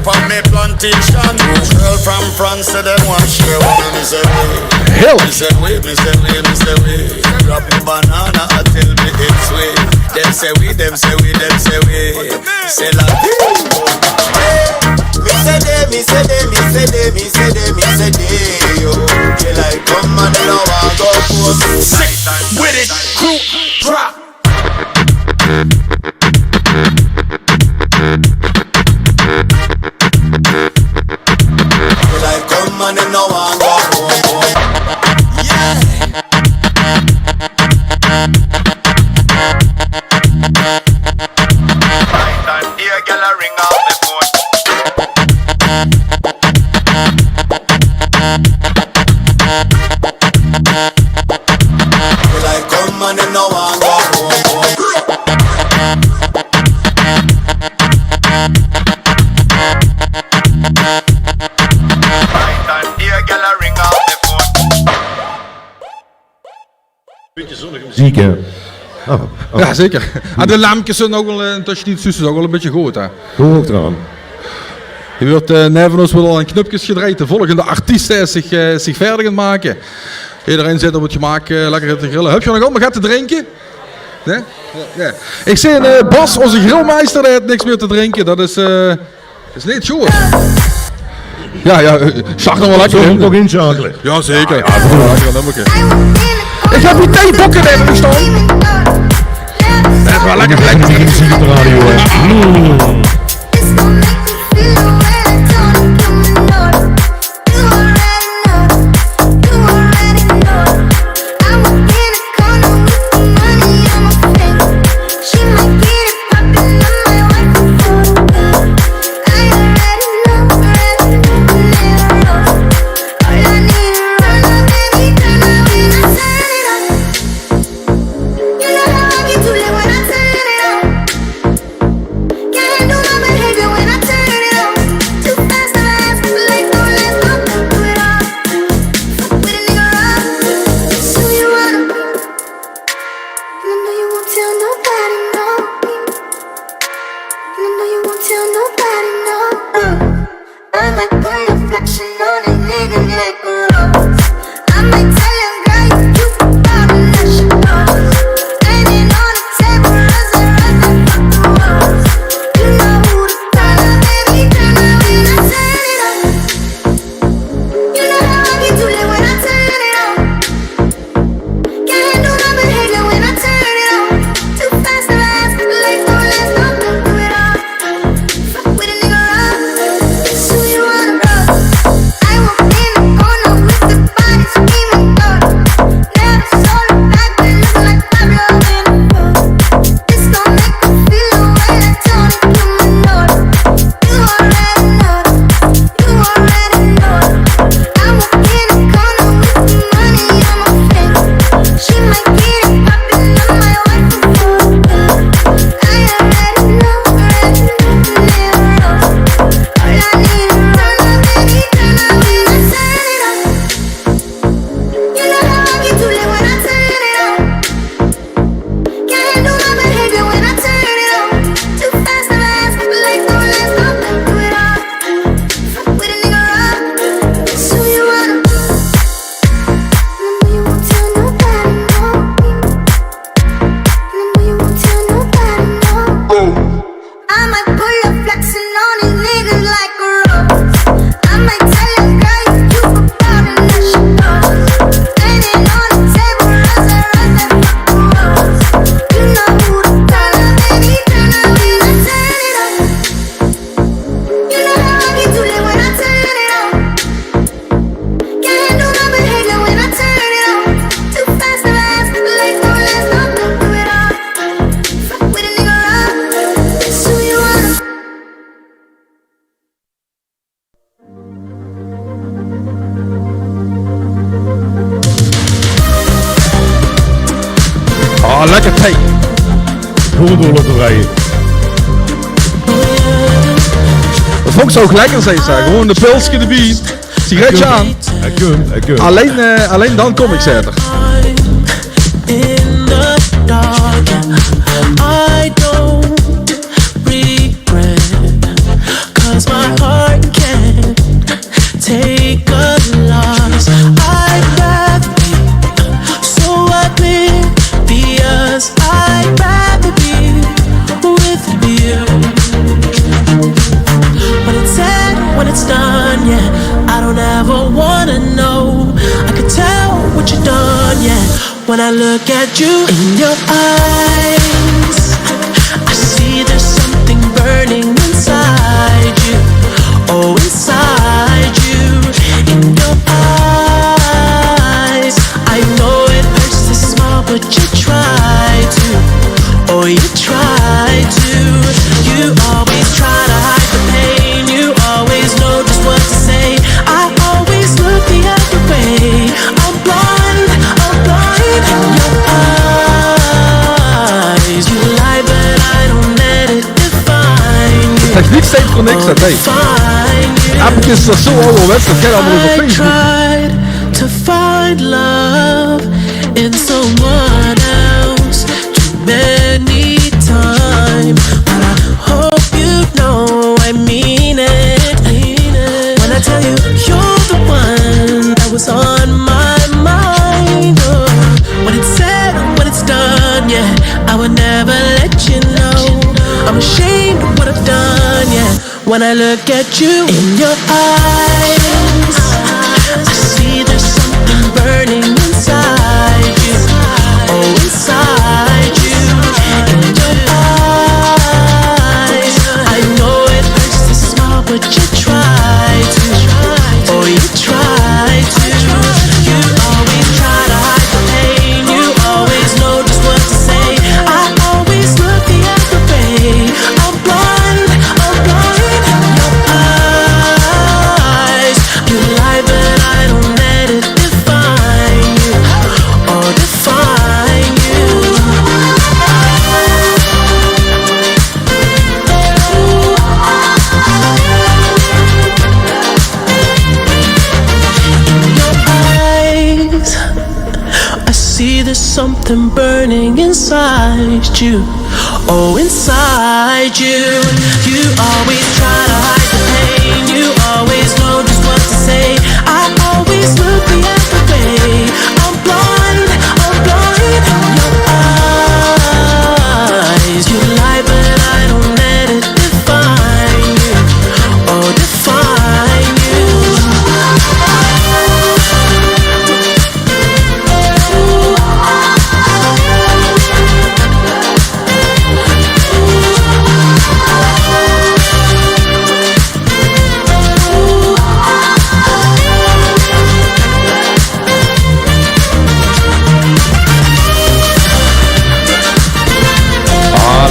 on me plantation. Girl from France said them want share with me. Me say we, me say we. Grab me banana and tell me it's we. Them say we. Say like me say they, yo. They like come and then I walk up. Sick with it, crew drop. They like come and then I walk up. Yeah. Time here, girl, I ring out the phone. They like come and then I walk up. Time here, girl, I ring out the phone. Beetje zonnige muziek, hè? Oh. Ja, zeker. En de lampjes zijn ook wel, tussen die tussen ook wel een beetje goed, hè. Hoe ook eraan? Je wordt van ons wel al aan knopjes gedraaid. De volgende artiest is zich verder gaan maken. Iedereen zit op het gemak lekker te grillen. Heb je nog allemaal gaat te drinken? Nee? Ja. Ik zie Bas, onze grillmeister, die heeft niks meer te drinken. Dat is niet goed. Ja, slag nog wel lekker. Zullen we toch inschakelen? Ja, zeker. Ja, ik heb die theebokken even gestaan. Dat is wel lekker plek. Muziek op de radio, hè? lekker thee. Gewoon door laten rijden. Dat vond ik zo ook lekker, zei ze. Gewoon de pilsje erbij, sigaretje aan. Alleen dan kom ik zeker. I don't regret, 'cause my heart When I look at you in your eyes, I see there's something burning inside you. Oh, inside you, in your eyes. I know it hurts to smile, but you try to. Oh, you try to. You always try to hide the pain. You always know just what to say. I always look the other way. I'm blind in your eyes. You lie, but I don't let it define you. Techniek steekt voor niks, dat weet. Appeltjes is dat zo ouderwets, dat ken je allemaal over Facebook. I tried to find love in someone else too many times, but I hope you know I mean it. When I tell you you're the one that was on my mind, oh, when it's said, when it's done, yeah, I would never let you know. I'm ashamed of what I've done, yeah. When I look at you in your eyes, I see there's something burning inside you. Oh, inside you, in your eyes. I know it hurts to smile, but you try to. Oh, you try to. You always try to hide the pain. You always know just what to say. I always look the other way. I'm blind in your eyes. You lie, but I don't let it define you. Or define you. In your eyes, I see there's something burning inside you. Oh, inside you. You always try to hide the pain. You always know just what to say. I always look the other way. I'm blind in your eyes. You lie, but I don't let it define you. Oh, define you.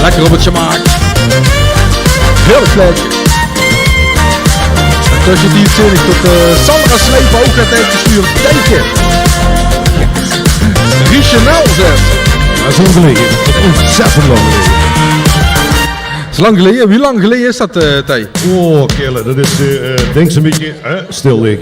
Lekker op het gemaakt. Heerlijk lekker. En tussen die zin ik tot Sandra Slepen ook gaat even sturen. Teken. Richenel zegt. Dat is lang geleden. Dat is ontzettend lang geleden. Is lang geleden? Wie lang geleden is dat, Tij? Oh, kerel, dat is, denk zo'n beetje, stil lig,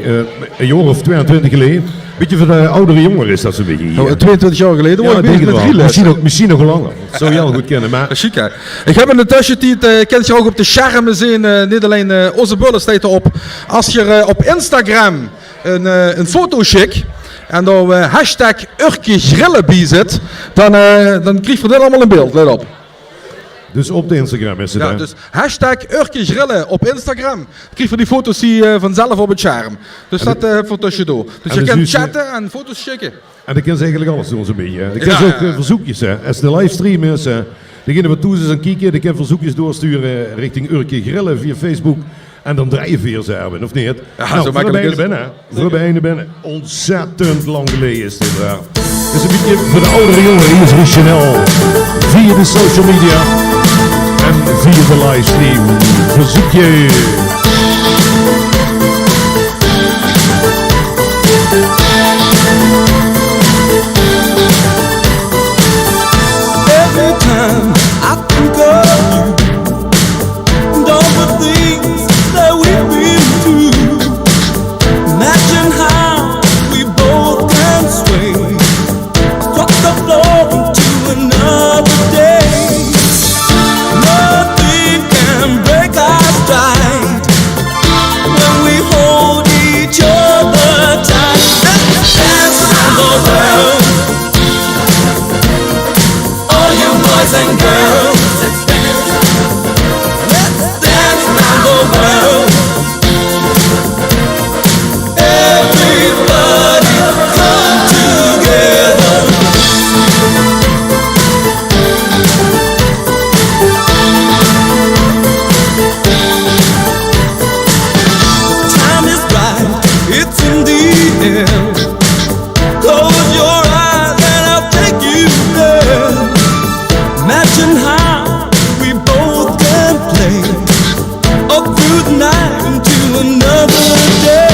een jaar of 22 geleden. Beetje van de oudere jongeren is dat zo'n beetje. Oh, 22 jaar geleden word ik bezig met rilles. Misschien nog langer. Dat zou je al goed kennen, maar... Dat is chic, hè. Ik heb in de tussentijd, kent je ook op de schermen zien, niet alleen onze bullen staat erop. Als je op Instagram een foto schikt en daar hashtag Urke Grillen bij zit, dan krijg je dit allemaal in beeld, let op. Dus op de Instagram is het, ja, dus hashtag Urke Grillen op Instagram. Krijg je die foto's vanzelf op het scherm. Dus dat voor tussendoor. Dus je kunt chatten en foto's schikken. En dan kan ze eigenlijk alles doen zo'n beetje. Dan kan ze ook verzoekjes, hè. Als de livestream is, degene wat toe is aan kijken, die kan verzoekjes doorsturen richting Urke Grillen via Facebook. En dan draai je weer zelf, of niet? Ja, nou, zo makkelijk is het. Voor bijna binnen. Ontzettend lang geleden is dit waar. Het is een beetje voor de oudere jongen. Hier is Richenel. Via de social media. En via de livestream. Verzoek je. Every time I think of you and all the things that we've been through, imagine how we both can sway across the floor into another day. Nothing can break our stride. good night into another day.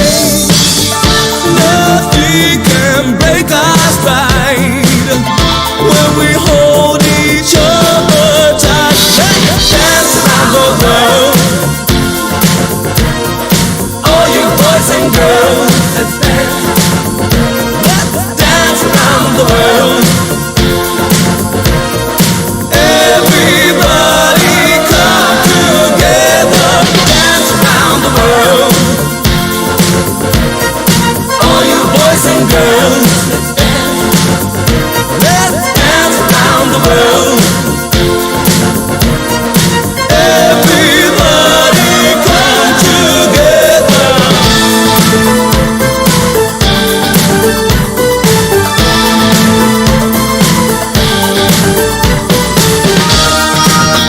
Nothing can break our stride when we hold each other tight. Dance around the world, all you boys and girls. Let's dance around the world. Everybody come together, dance around the world. All you boys and girls, let's dance around the world. Everybody come together.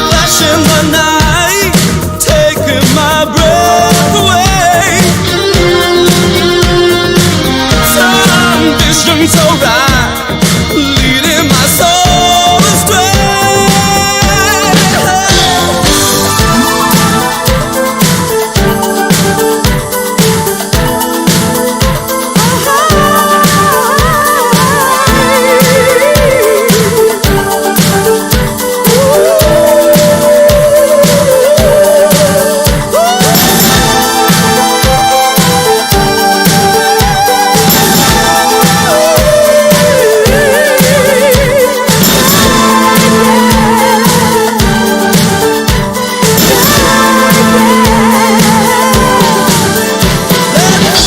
Flash in the night, taking my breath away. Some vision so bright, leading my soul astray.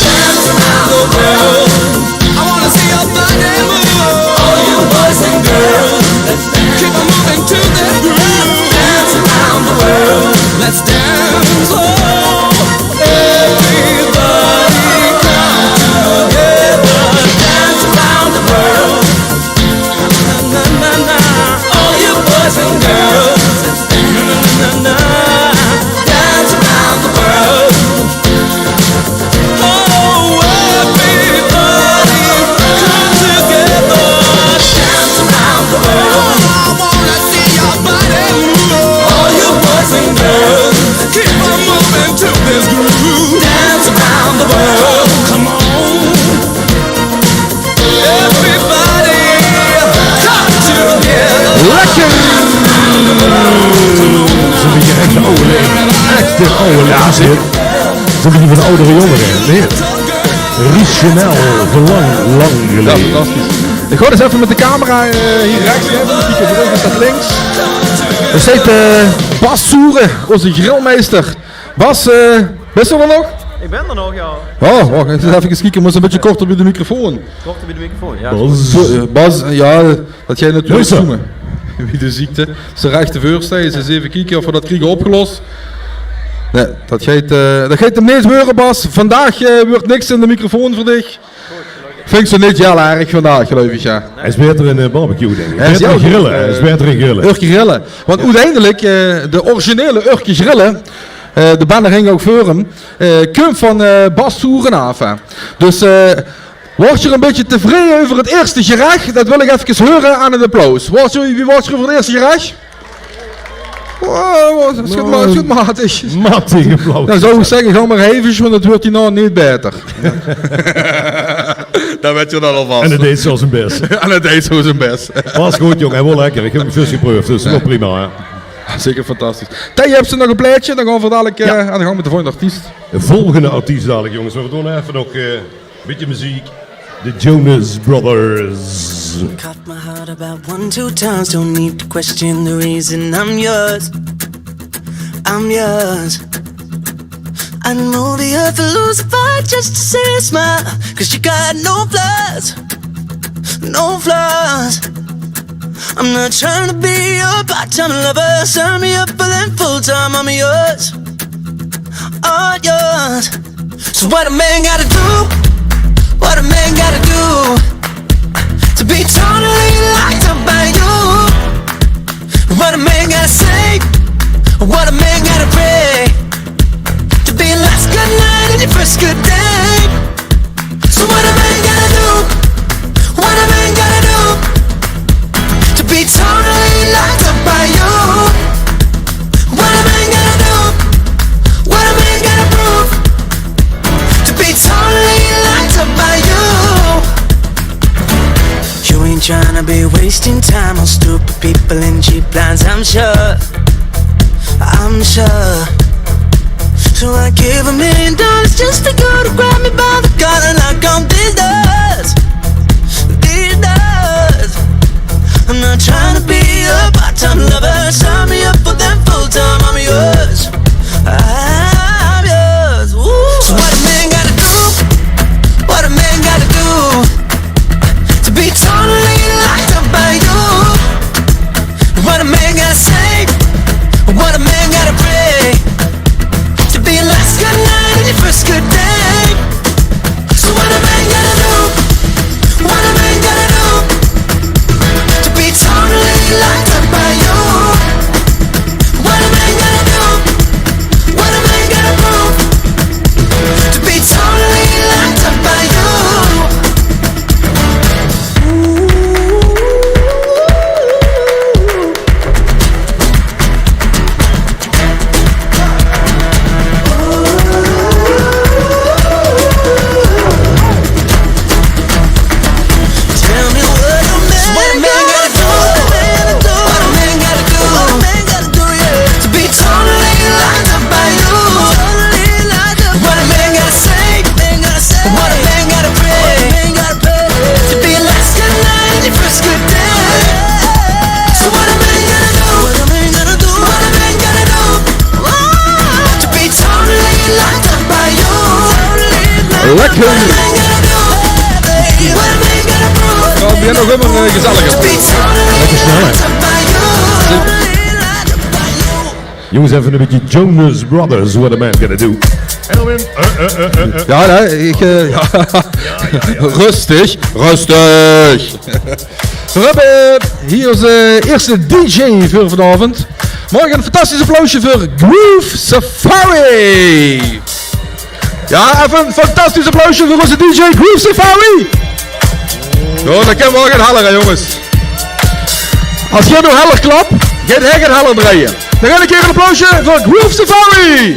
Dance around the world. I wanna see your body move. All you boys and girls, let's dance. Keep on moving to this groove. Dance around the world. Let's dance. Oh, everybody come together. Dance around the world. Na na na. All you boys and girls, let's dance. Na na na. Dance around the world. Oh, everybody come together, dance around the world. I wanna see your body move. All you boys and girls, keep on moving to this groove. Dance around the world, come on. Everybody come together. Lekker! Zo'n beetje echte oude leven. Echte oude leven. Zo'n beetje van de oudere jongeren. Nee. Ries Chanel, van lang Ja, geleden. fantastisch. Ik ga eens even met de camera hier rechts. Even kijken, voor ons staat links. Er zit Bas Soeren, onze grillmeester. Bas, best wel nog? Ik ben er nog, ja. Oh, wacht, even kijken, maar een beetje korter bij de microfoon. Korter bij de microfoon, ja. Bas, ja, dat jij natuurlijk Luister. zoomen. Wie de ziekte. Zijn rechte voorstel is eens even kijken of we dat krijgen opgelost. Nee, dat gaat hem niet gebeuren, Bas. Vandaag wordt niks in de microfoon voor dich. Vind ik zo niet heel erg vandaag, geloof ik, ja. Hij is beter in barbecue, denk ik. Hij is Beter in heel grillen. goed, Hij is beter in grillen. Urke Grillen. Want uiteindelijk, de originele Urke Grillen, de banner ging ook voor hem, komt van Bas Soeren af. Hè. Dus word je er een beetje tevreden over het eerste gerecht? Dat wil ik even horen aan het applaus. Wie was er voor het eerste gerecht? Oh, goed matig. Matig applaus. Dan zou ik zeggen, ga maar even, want het wordt hier nou niet beter. Dan weet je dat alvast. En het deed zo zijn best. En het deed zo zijn best. Was goed, jongen. Hij wil lekker. Ik heb hem veel geproefd, dus wel prima. Hè. Zeker fantastisch. Jij hebt ze nog een plaatje, dan gaan we dadelijk aan de gang met de volgende artiest. De volgende artiest dadelijk, jongens. Maar we doen even nog een beetje muziek. De Jonas Brothers. Caught my heart about 1-2 times. Don't need to question the reason I'm yours. I'm yours. I know the earth will lose a fight just to see a smile. 'Cause you got no flaws. No flaws. I'm not trying to be your part-time lover. Sign me up for them full-time. I'm yours. All yours. So what a man gotta do? What a man gotta do to be totally locked up by you? What a man gotta say? What a man gotta pray to be your last good night and your first good day? So what a man gotta do? What a man gotta do to be totally locked up by you? What a man gotta do? What a man gotta trying to be wasting time on stupid people and cheap lines. I'm sure. So I give $1 million just to go to grab me by the collar, knock on these doors. I'm not trying to be a part-time lover. Sign me up for them full-time. I'm yours. I'm yours. Ooh. So what a man gotta do? What a man gotta do to be totally locked up by you? What a man gotta say? What a man gotta pray to be your last good night and your first good day? So what a man gotta do? What a man gotta do to be totally locked up by you? What a man gotta do? What a man gotta prove to be totally locked up by you? Lekker! Oh, ben nog helemaal gezelliger. Lekker snel, hè? Jongens, even een beetje Jonas Brothers, what a man gonna do. Elwin, Ja, nee, Rustig, rustig. We hebben hier onze eerste DJ voor vanavond. Morgen een fantastisch applausje voor Groove Safari. Ja, even een fantastisch applausje voor onze DJ Groove Safari. Oh, dat kan wel gaan heller, hè, jongens. Als jij nog heller klapt, gaat hij gaan heller draaien. Dan ga ik een keer een applausje voor Groove Safari.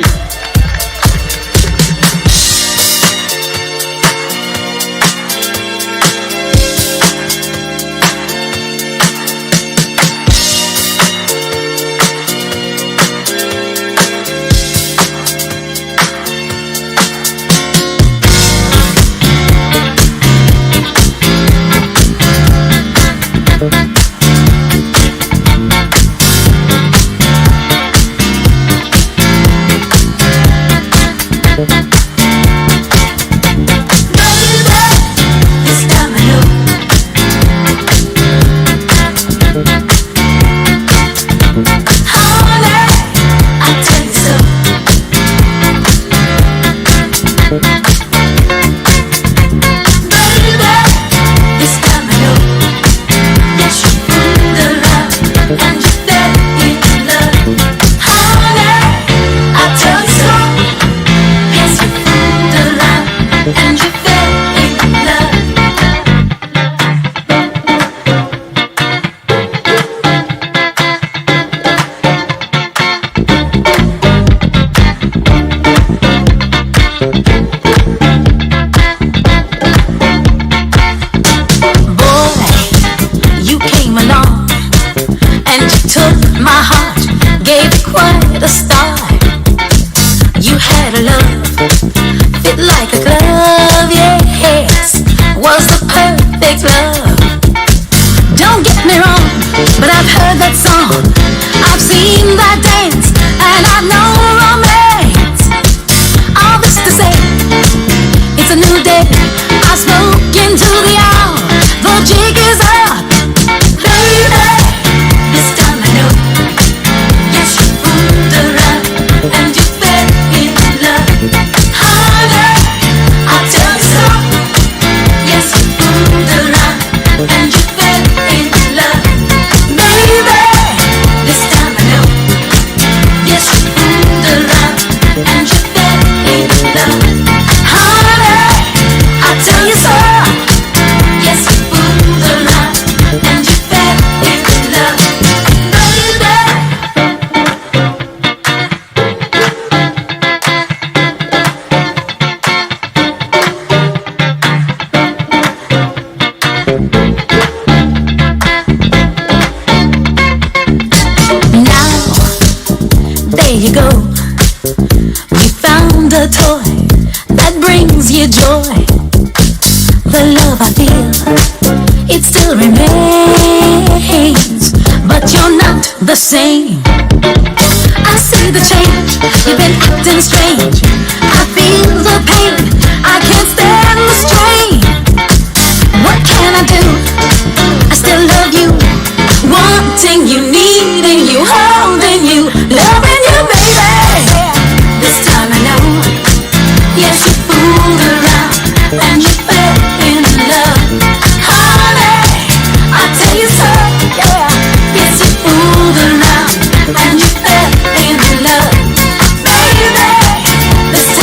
same. I see the change, you've been acting strange. I feel the pain, I can't stand the strain. What can I do? I still love you, wanting you, needing you, holding you, loving you, baby. This time I know, yes, you fooled around and you fell in love. Honey, I tell you so, yeah. Yes, you fooled around and you fell in love, baby. This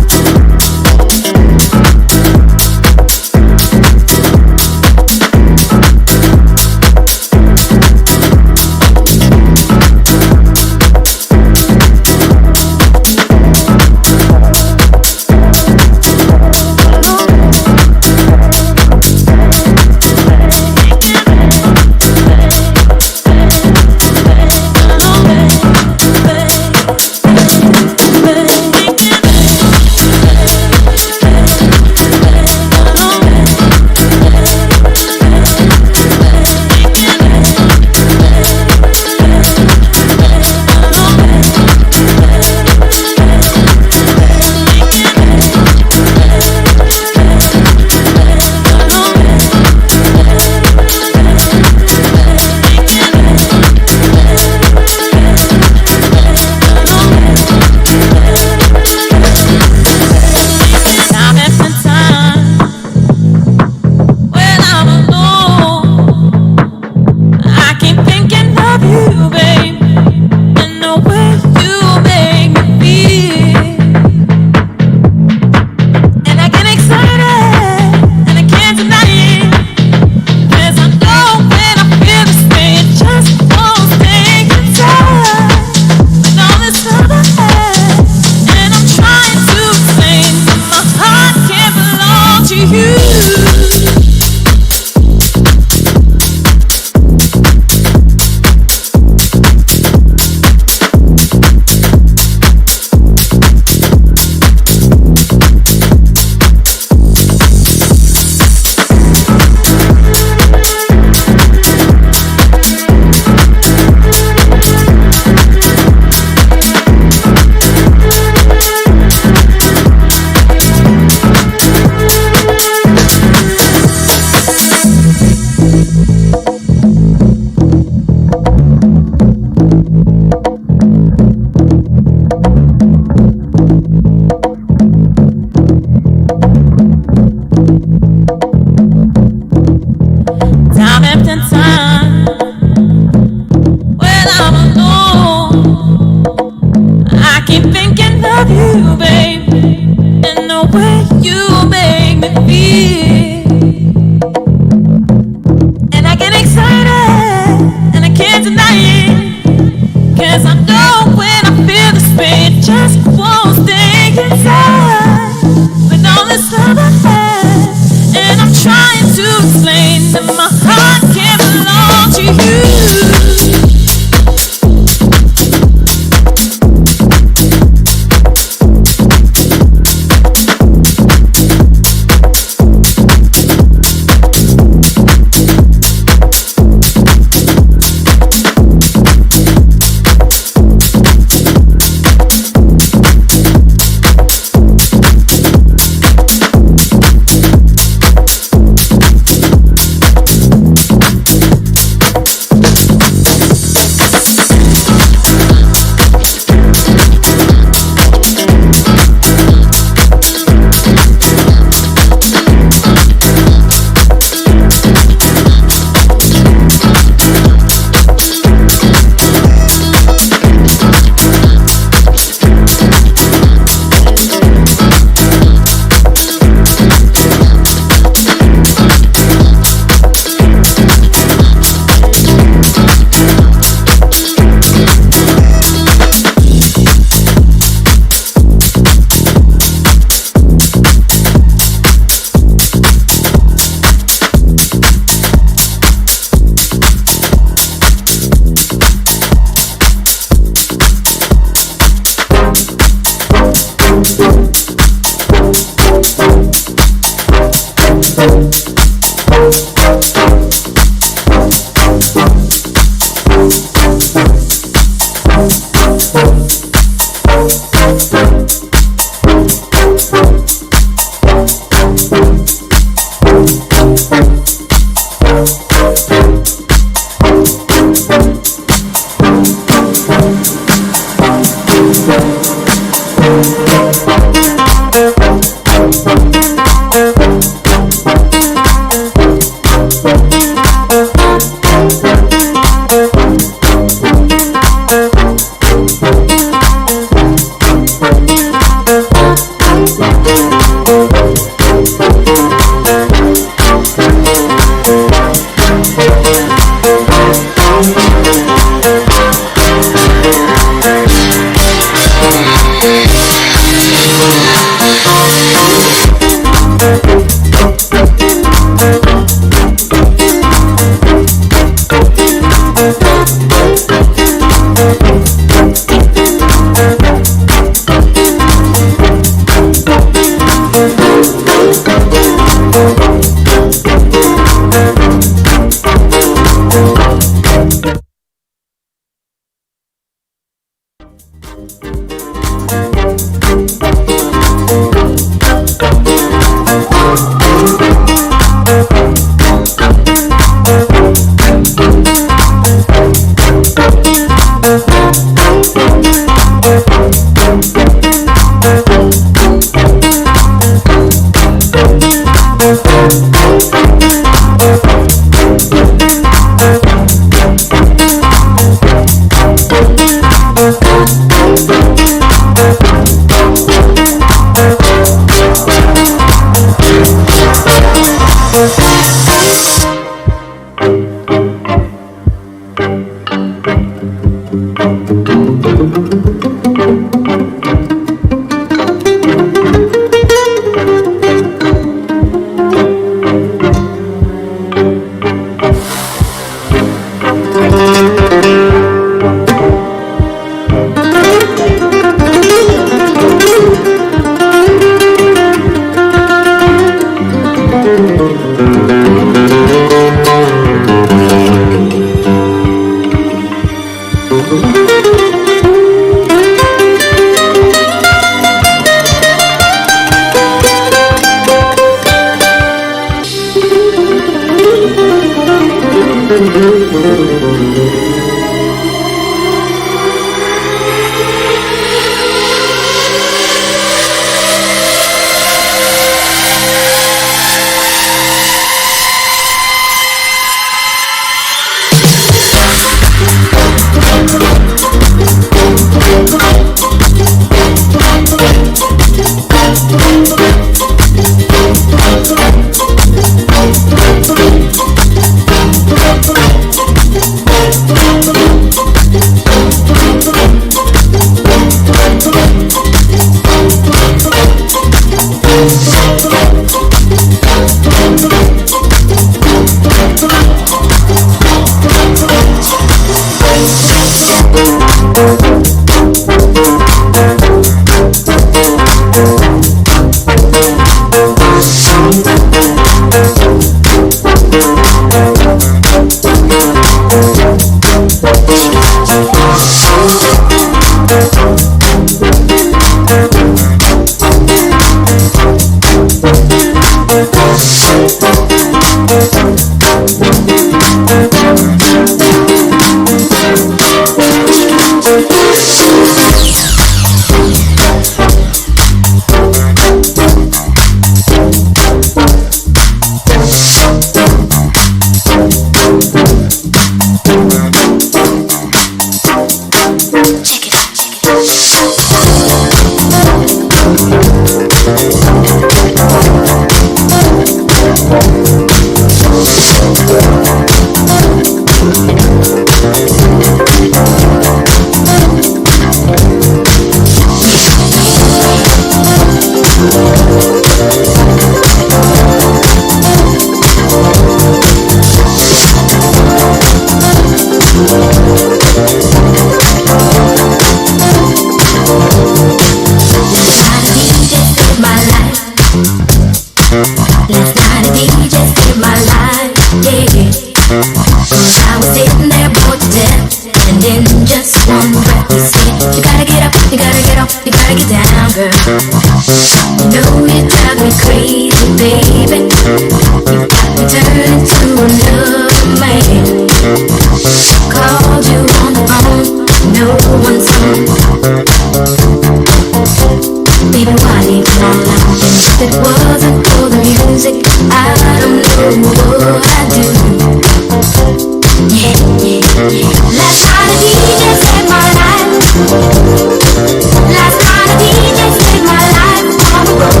Last night a DJ saved my life on the road.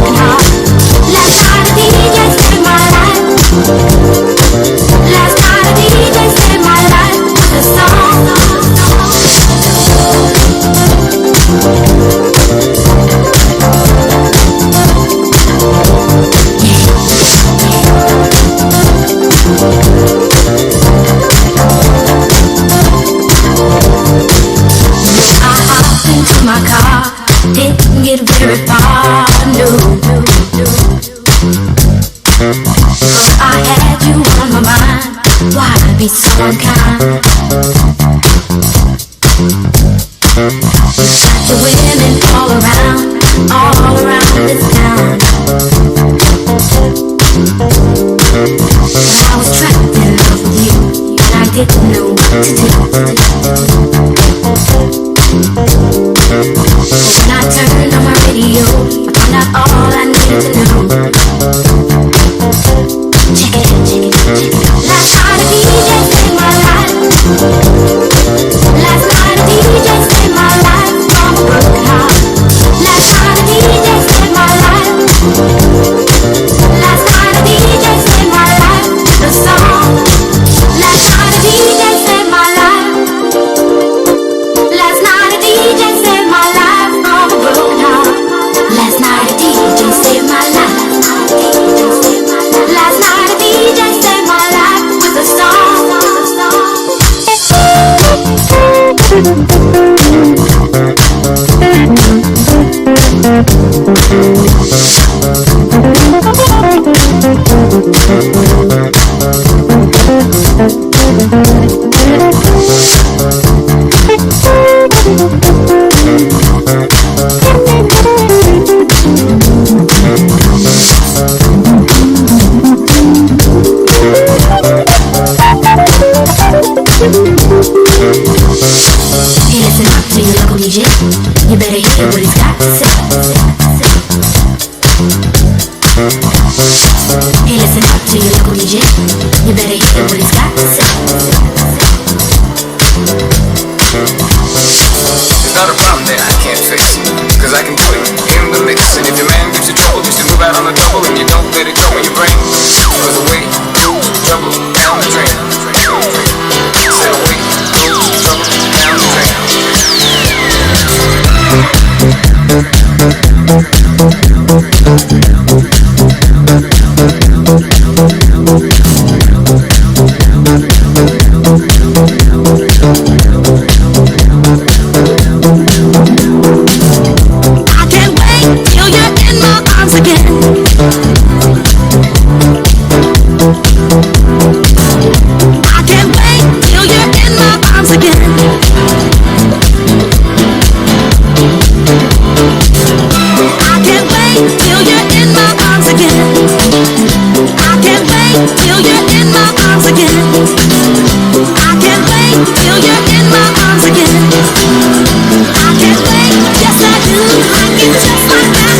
be so unkind. Got your women all around this town. I was trapped in love with you, and I didn't know what to do. When I turned on my radio, I found out all I needed to know. Check it out, check it out, check it out. Last night a DJ saved my life. Last night a DJ saved my life from a broken heart. Last night a DJ saved my life. Last night a DJ saved my life with a song. Last night a DJ saved my life. Last night a DJ saved my life from a broken heart. Last night a DJ saved my life. Last night a DJ saved my life with a song. Hey, listen up to your local DJ. You better hear what he's got to say. Hey, listen up to your local DJ. You better hear what he's got to say. There's not a problem that I can't fix, cause I can do it in the mix. And if your man gives you trouble, just to move out on the double, and you don't let it go when you bring goes away, trouble down the drain. Said away, trouble down the drain. I can't wait till you're in my arms again. I can't wait till you're in my arms again. I can't wait till you're in my arms again. I can't wait till you're in my arms again. I can't wait till you're in my arms again. I can't wait, yes I do, like it just like that.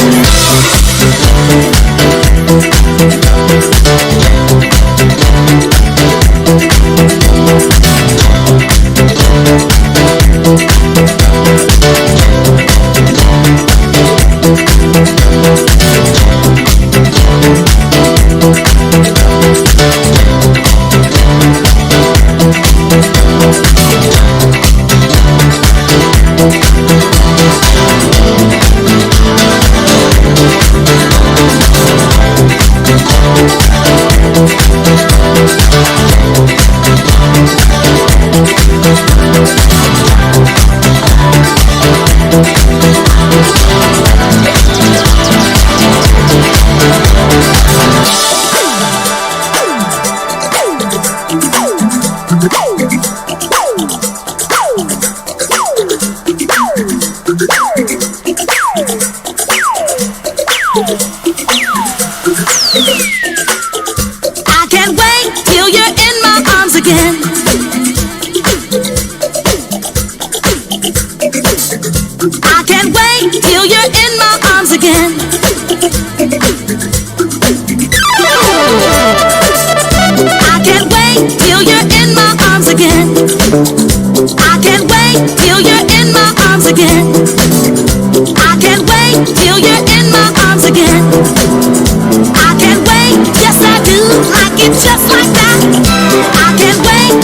I can't wait till you're in my arms again. I can't wait till you're in my arms again. I can't wait till you're in my arms again. I can't wait till you're in my arms again. I can't wait till you're in my arms again. I can't wait, yes I do, like it just like that. I can't wait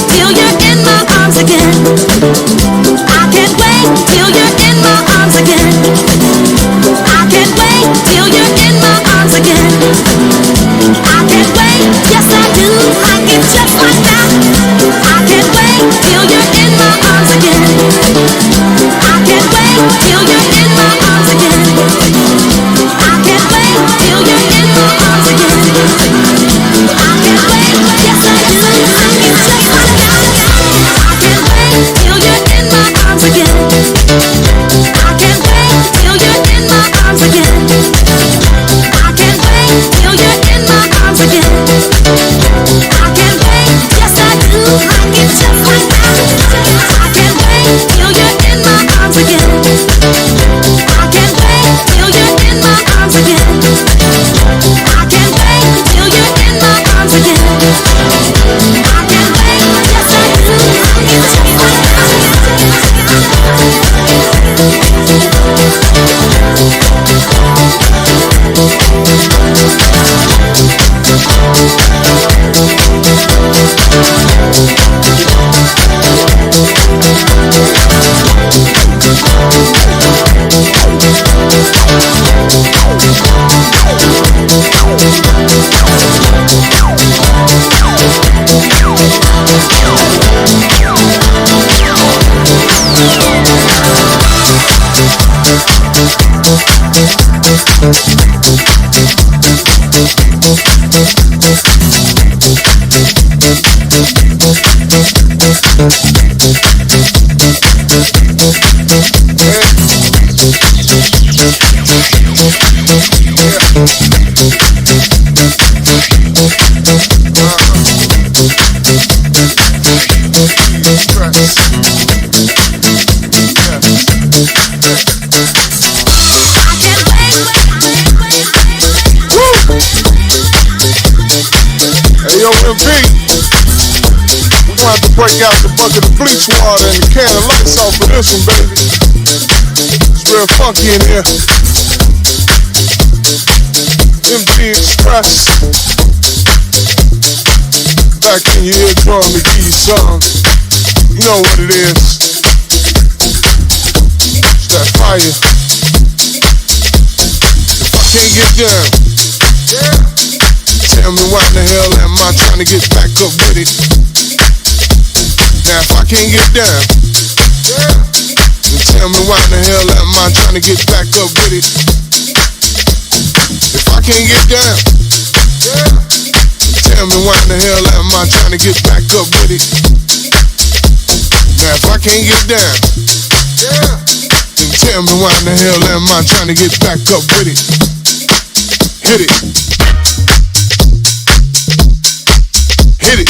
Break out the bucket of bleach water and the can of lights off of this one, baby. It's real funky in here. MG Express. Back in your eardrum to give you some. You know what it is. It's that fire. If I can't get down, tell me why in the hell am I trying to get back up with it? Now if I can't get down, then tell me why in the hell am I trying to get back up with it? If I can't get down, then tell me why in the hell am I trying to get back up with it? Now if I can't get down, then tell me why in the hell am I trying to get back up with it? Hit it. Hit it.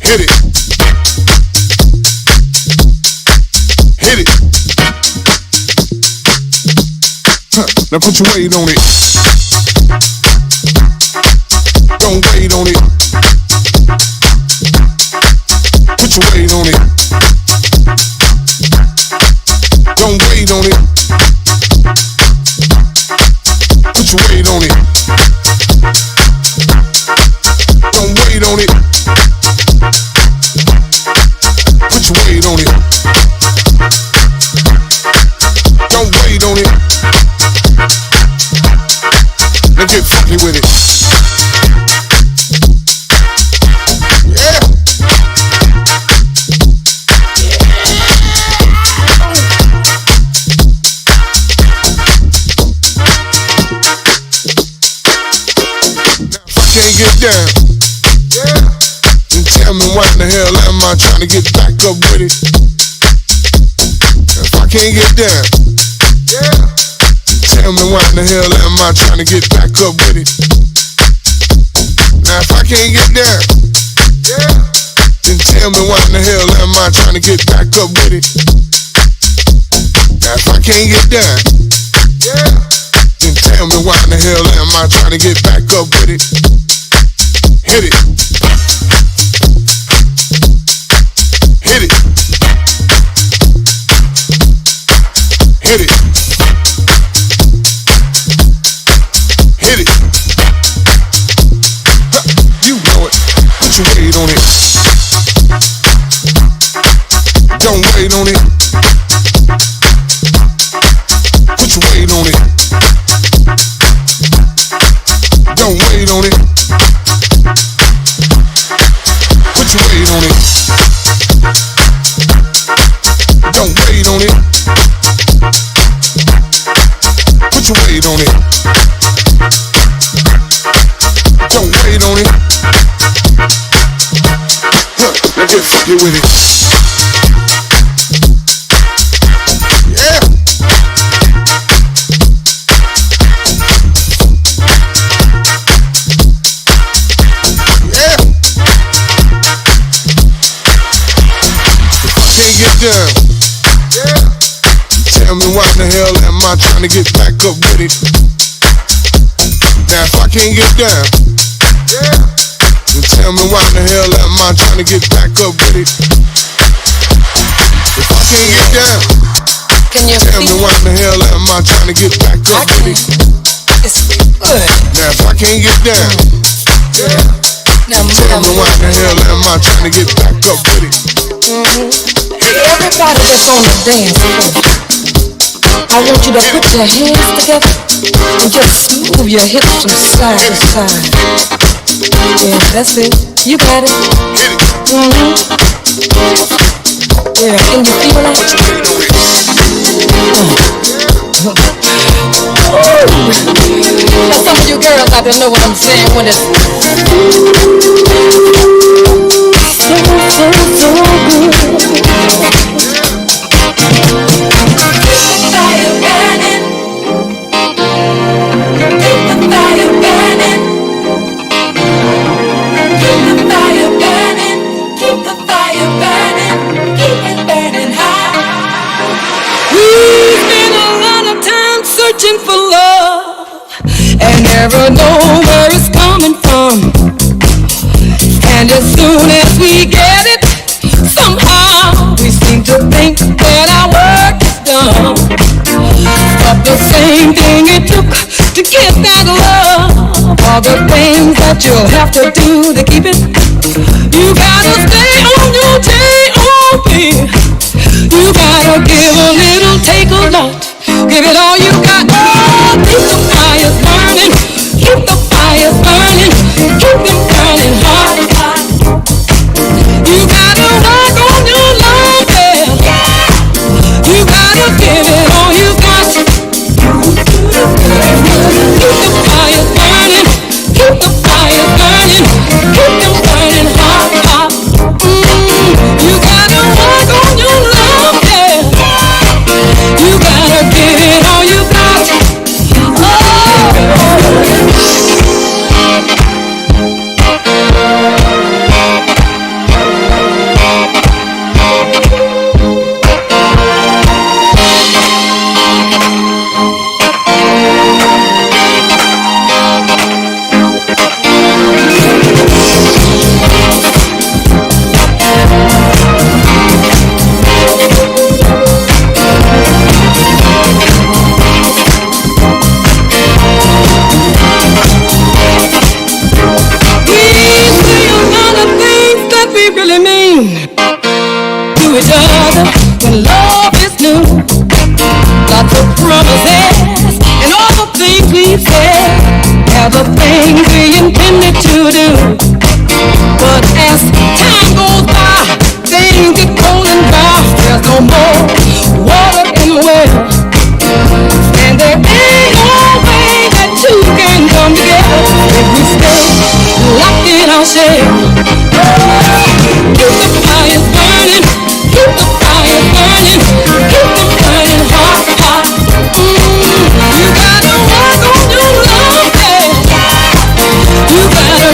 Hit it. Hit it. Now put your weight on it. Don't wait on it. Put your weight on it. Don't wait on it. Put your weight on it. Don't wait on it. Put your weight on it. Don't wait on it. Now get funky with it. Yeah. Now if I can't get down, then tell me why in the hell am I trying to get back up with it? If I can't get down, tell me why in the hell am I trying to get back up with it? Now if I can't get down, then tell me why in the hell am I trying to get back up with it? Now if I can't get down, then tell me why in the hell am I trying to get back up with it? Hit it. Hit it. Hit it. Hit it. You know it. Put your weight on it. Don't wait on it. Put your weight on it. Don't wait on it. Put your weight on it. Don't wait on it. Put your weight on it. Don't wait on it. Now get funky with it. Yeah. Yeah. If I can't get down, tell me why in the hell am I trying to get back up with it? Now if I can't get down, then tell me why in the hell am I trying to get back up with it? If I can't get down, tell me why in the hell am I trying to get back up with it? It's good. Now if I can't get down, tell me why in the hell am I trying to get back up with it? Everybody that's on the dance floor, I want you to put your hands together and just move your hips from side to side. Yeah, that's it. You got it. Yeah, can you feel it? girls out there know what I'm saying when it's so good. Fire burning. Keep the fire burning. Keep the fire burning. Keep the fire burning. Keep it burning high. We spend a lot of time searching for love and never know where it's coming from. And as soon as we get it, somehow we seem to think that our work is done. But the same thing it took to get that love, all the things that you'll have to do to keep it. You gotta stay on your J.O.P. You gotta give a little, take a lot. Give it all you got. Oh, keep the fires burning. Keep the fires burning. Keep them burning hot. You gotta work on your love, yeah. You gotta give it all you got. Keep the fires burning. Keep the fires burning. Keep them burning hot, hot. You gotta work on your love, yeah. You gotta give it all you got. Oh. When love is new, lots of promises and all the things we've said are the things we intended to do. But as time goes by, things get cold and dry. There's no more water in the well, and there ain't no way that two can come together if we stay locked in our shell. Keep the fires burning. Keep the fire burning, keep them burning hot, hot. You gotta work on your love, yeah. You gotta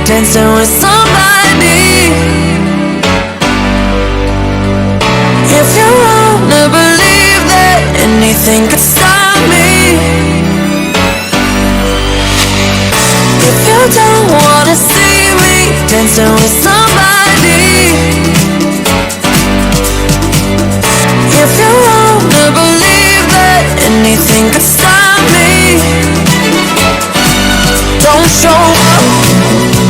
Dancing with somebody. If you wanna believe that anything could stop me. If you don't wanna see me dancing with somebody. If you wanna believe that anything could stop me. Don't show up,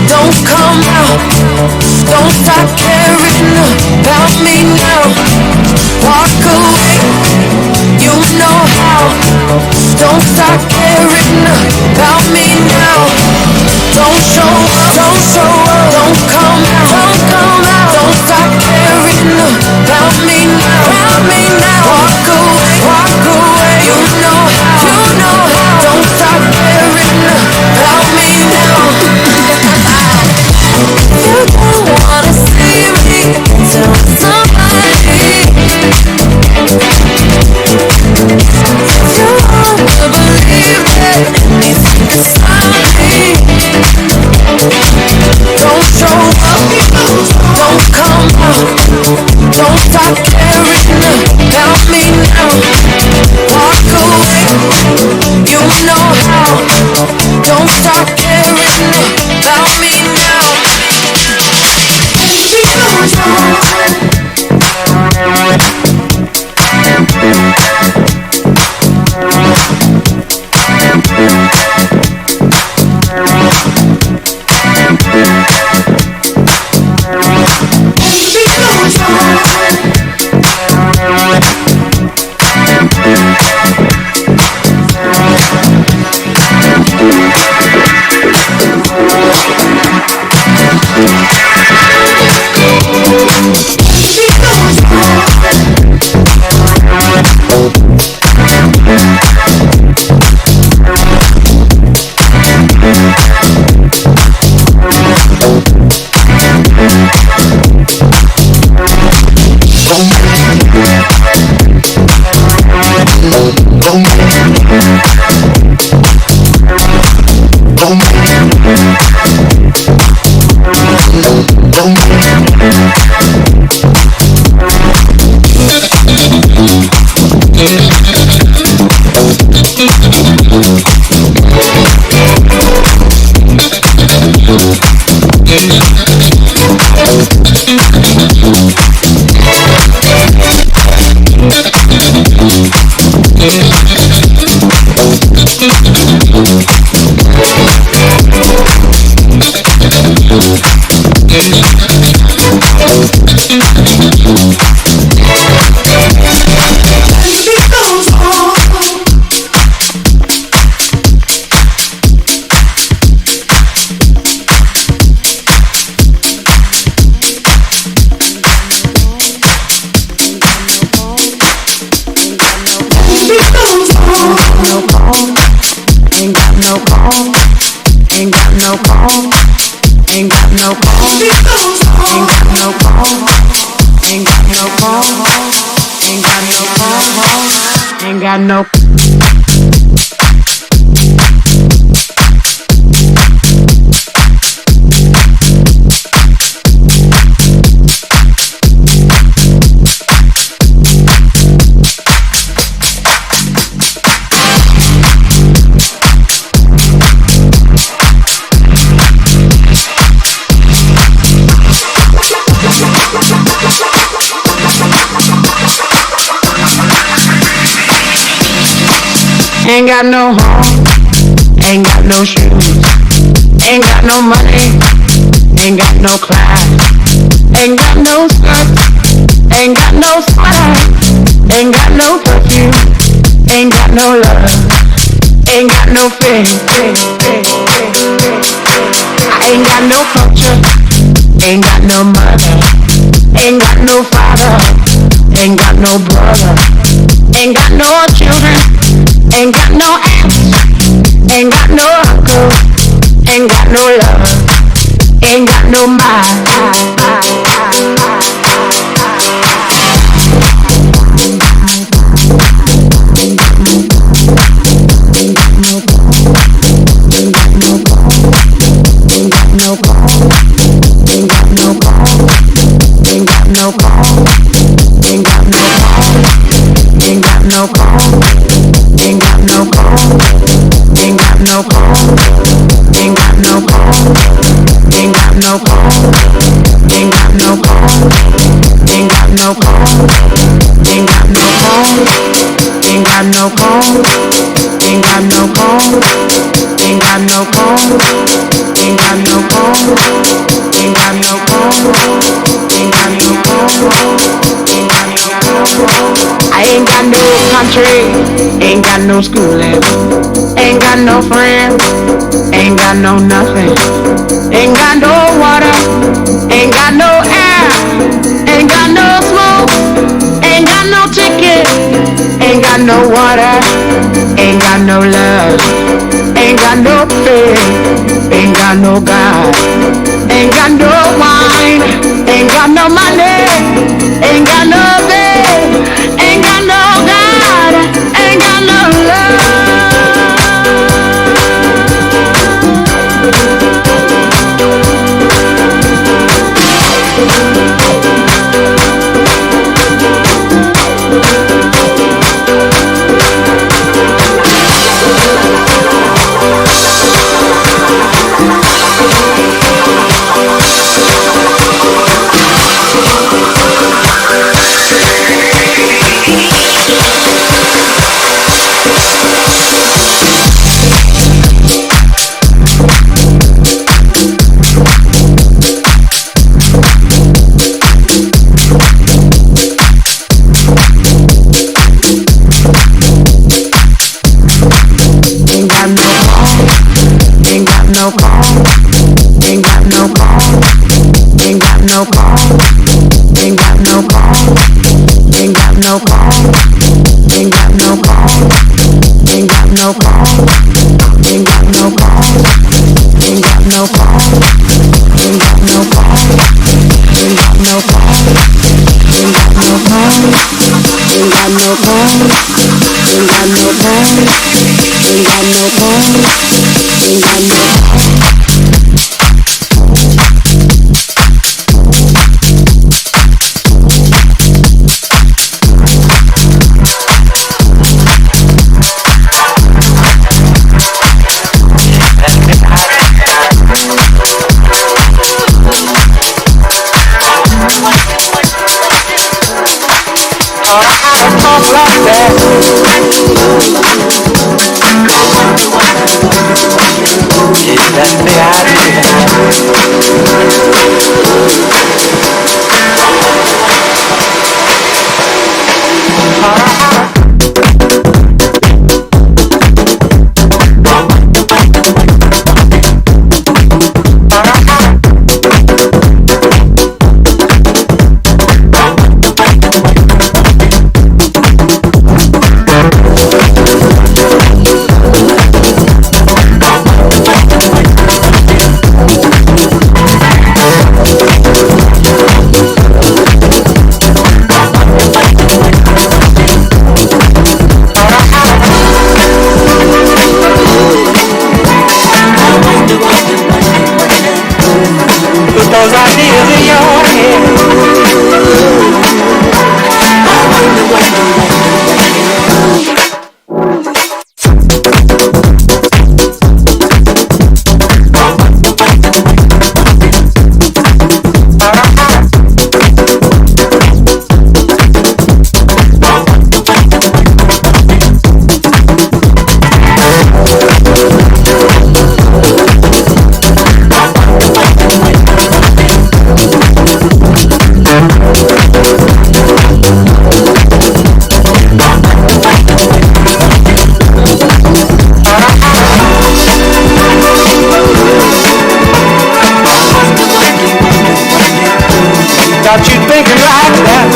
don't come out, don't stop caring about me now. Walk away, you know how. Don't stop caring about me now. Don't show up, don't come out, don't stop caring about me now. Walk away, you know how. Don't stop caring about me now. You don't wanna see me tell somebody. If you wanna believe that anything can stop me. Don't show up, don't come out, don't stop caring about me now. Walk away, you know how. Don't stop caring about me now. no phone. Ain't got no phone. Ain't got no phone. Ain't got no phone. Ain't got no phone. Ain't got no. Ain't got no home, ain't got no shoes, ain't got no money, ain't got no class, ain't got no skirt, ain't got no sweater, ain't got no perfume, ain't got no love, ain't got no faith. I ain't got no culture, ain't got no mother, ain't got no father, ain't got no brother, ain't got no children. Ain't got no aunts, ain't got no uncle, ain't got no love, ain't got no mind. Ain't got no schooling, ain't got no friends, ain't got no nothing, ain't got no water, ain't got no air, ain't got no smoke, ain't got no ticket, ain't got no water, ain't got no love, ain't got no faith, ain't got no God, ain't got no wine, ain't got no money, ain't got no faith, ain't got no God, ain't got no love. those ideas in your head. Got you thinking like that,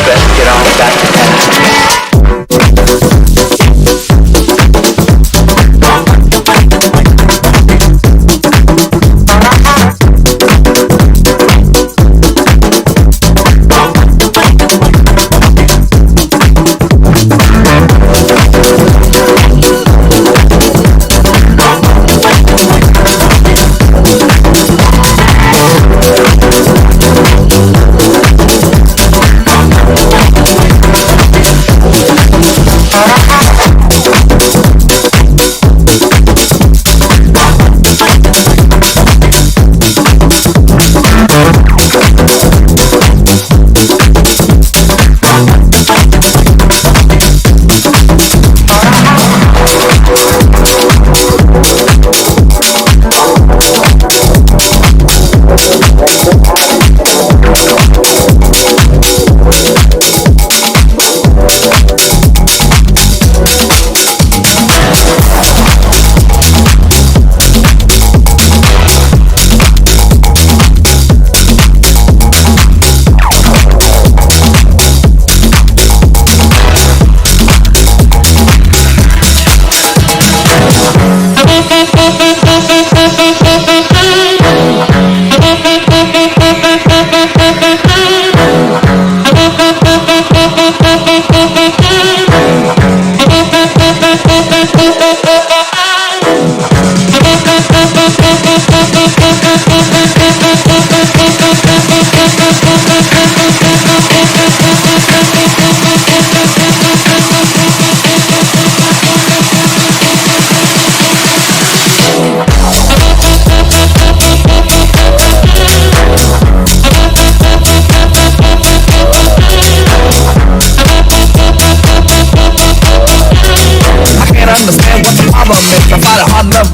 Best get on back to town.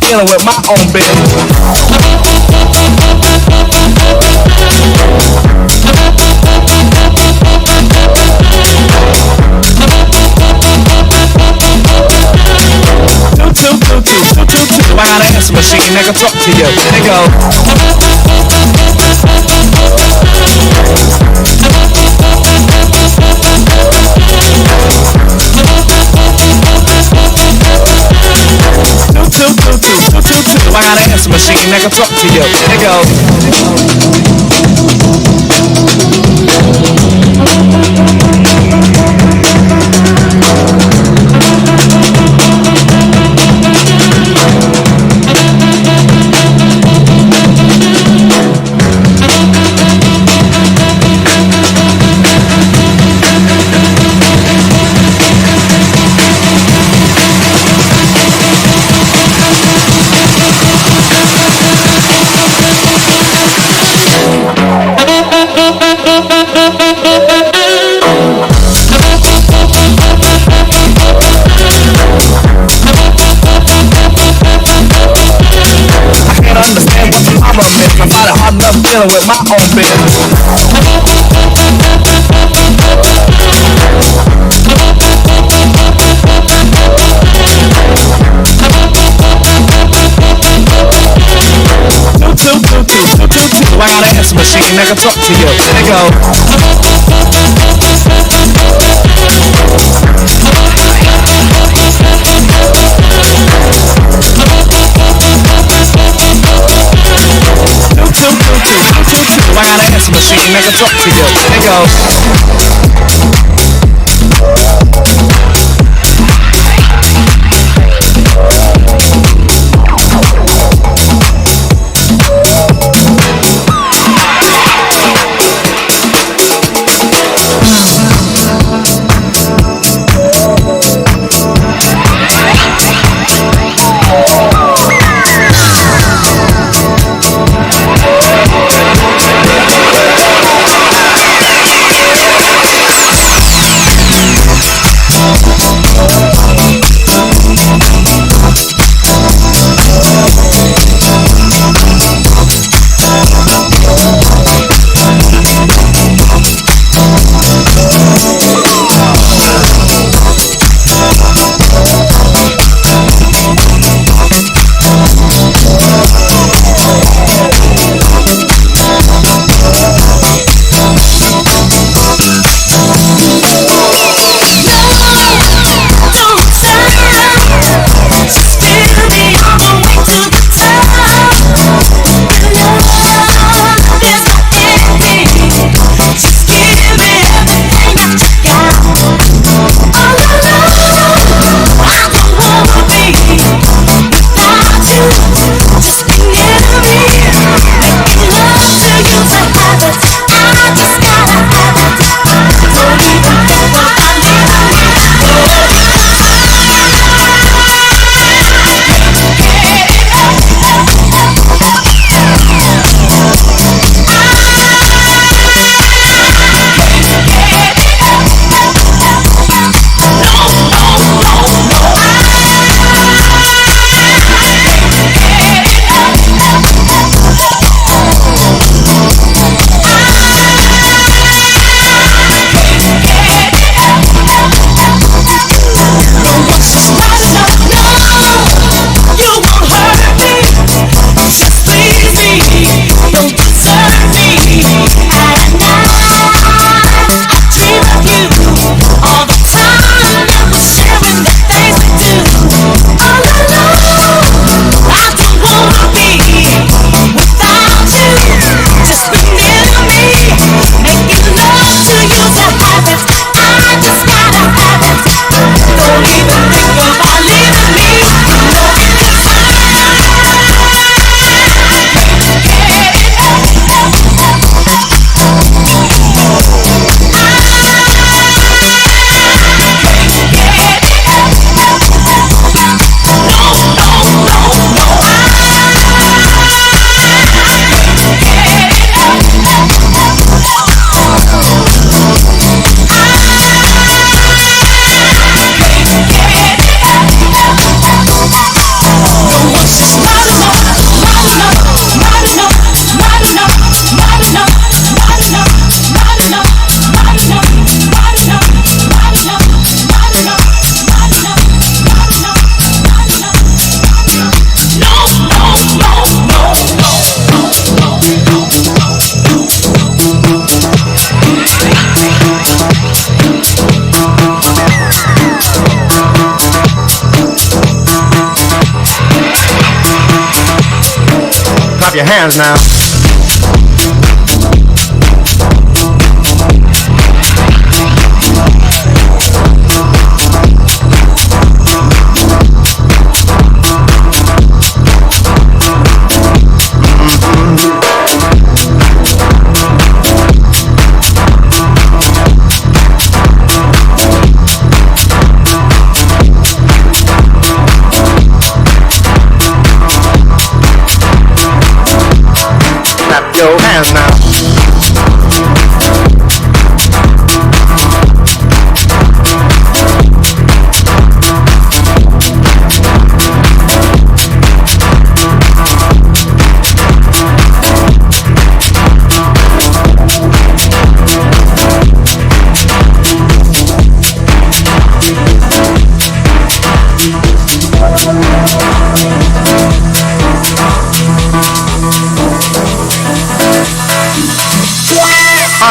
Dealing with my own business. I got an answer machine that can talk to you. There you go. I got an answer machine that can talk to you. There you go. Dealing with my own business. I got an answer machine that can talk to you. There you go. clap your hands now. Your hands now.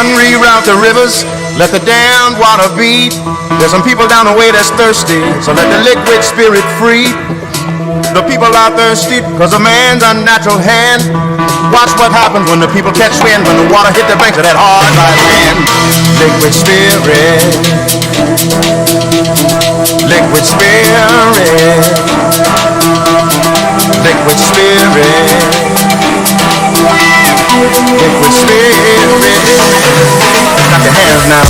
Unreroute the rivers, let the damned water beat. There's some people down the way that's thirsty, so let the liquid spirit free. The people are thirsty because of man's unnatural hand. Watch what happens when the people catch wind, when the water hit the banks of that hard dry land. Liquid spirit, liquid spirit, liquid spirit. Liquid spirit, clap your hands now.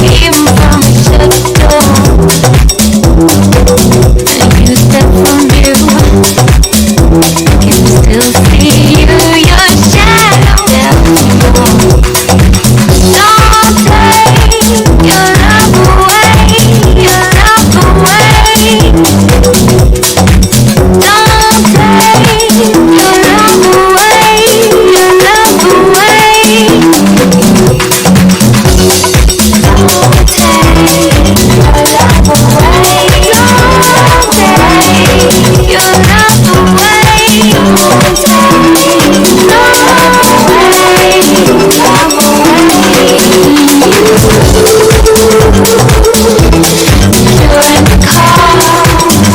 even from the shadow. And you step from view, can still see you, your shadow. Don't take your love away, your love away. Don't take your love away, your love away. Don't take your love away, don't take your love away, don't take you're in the car.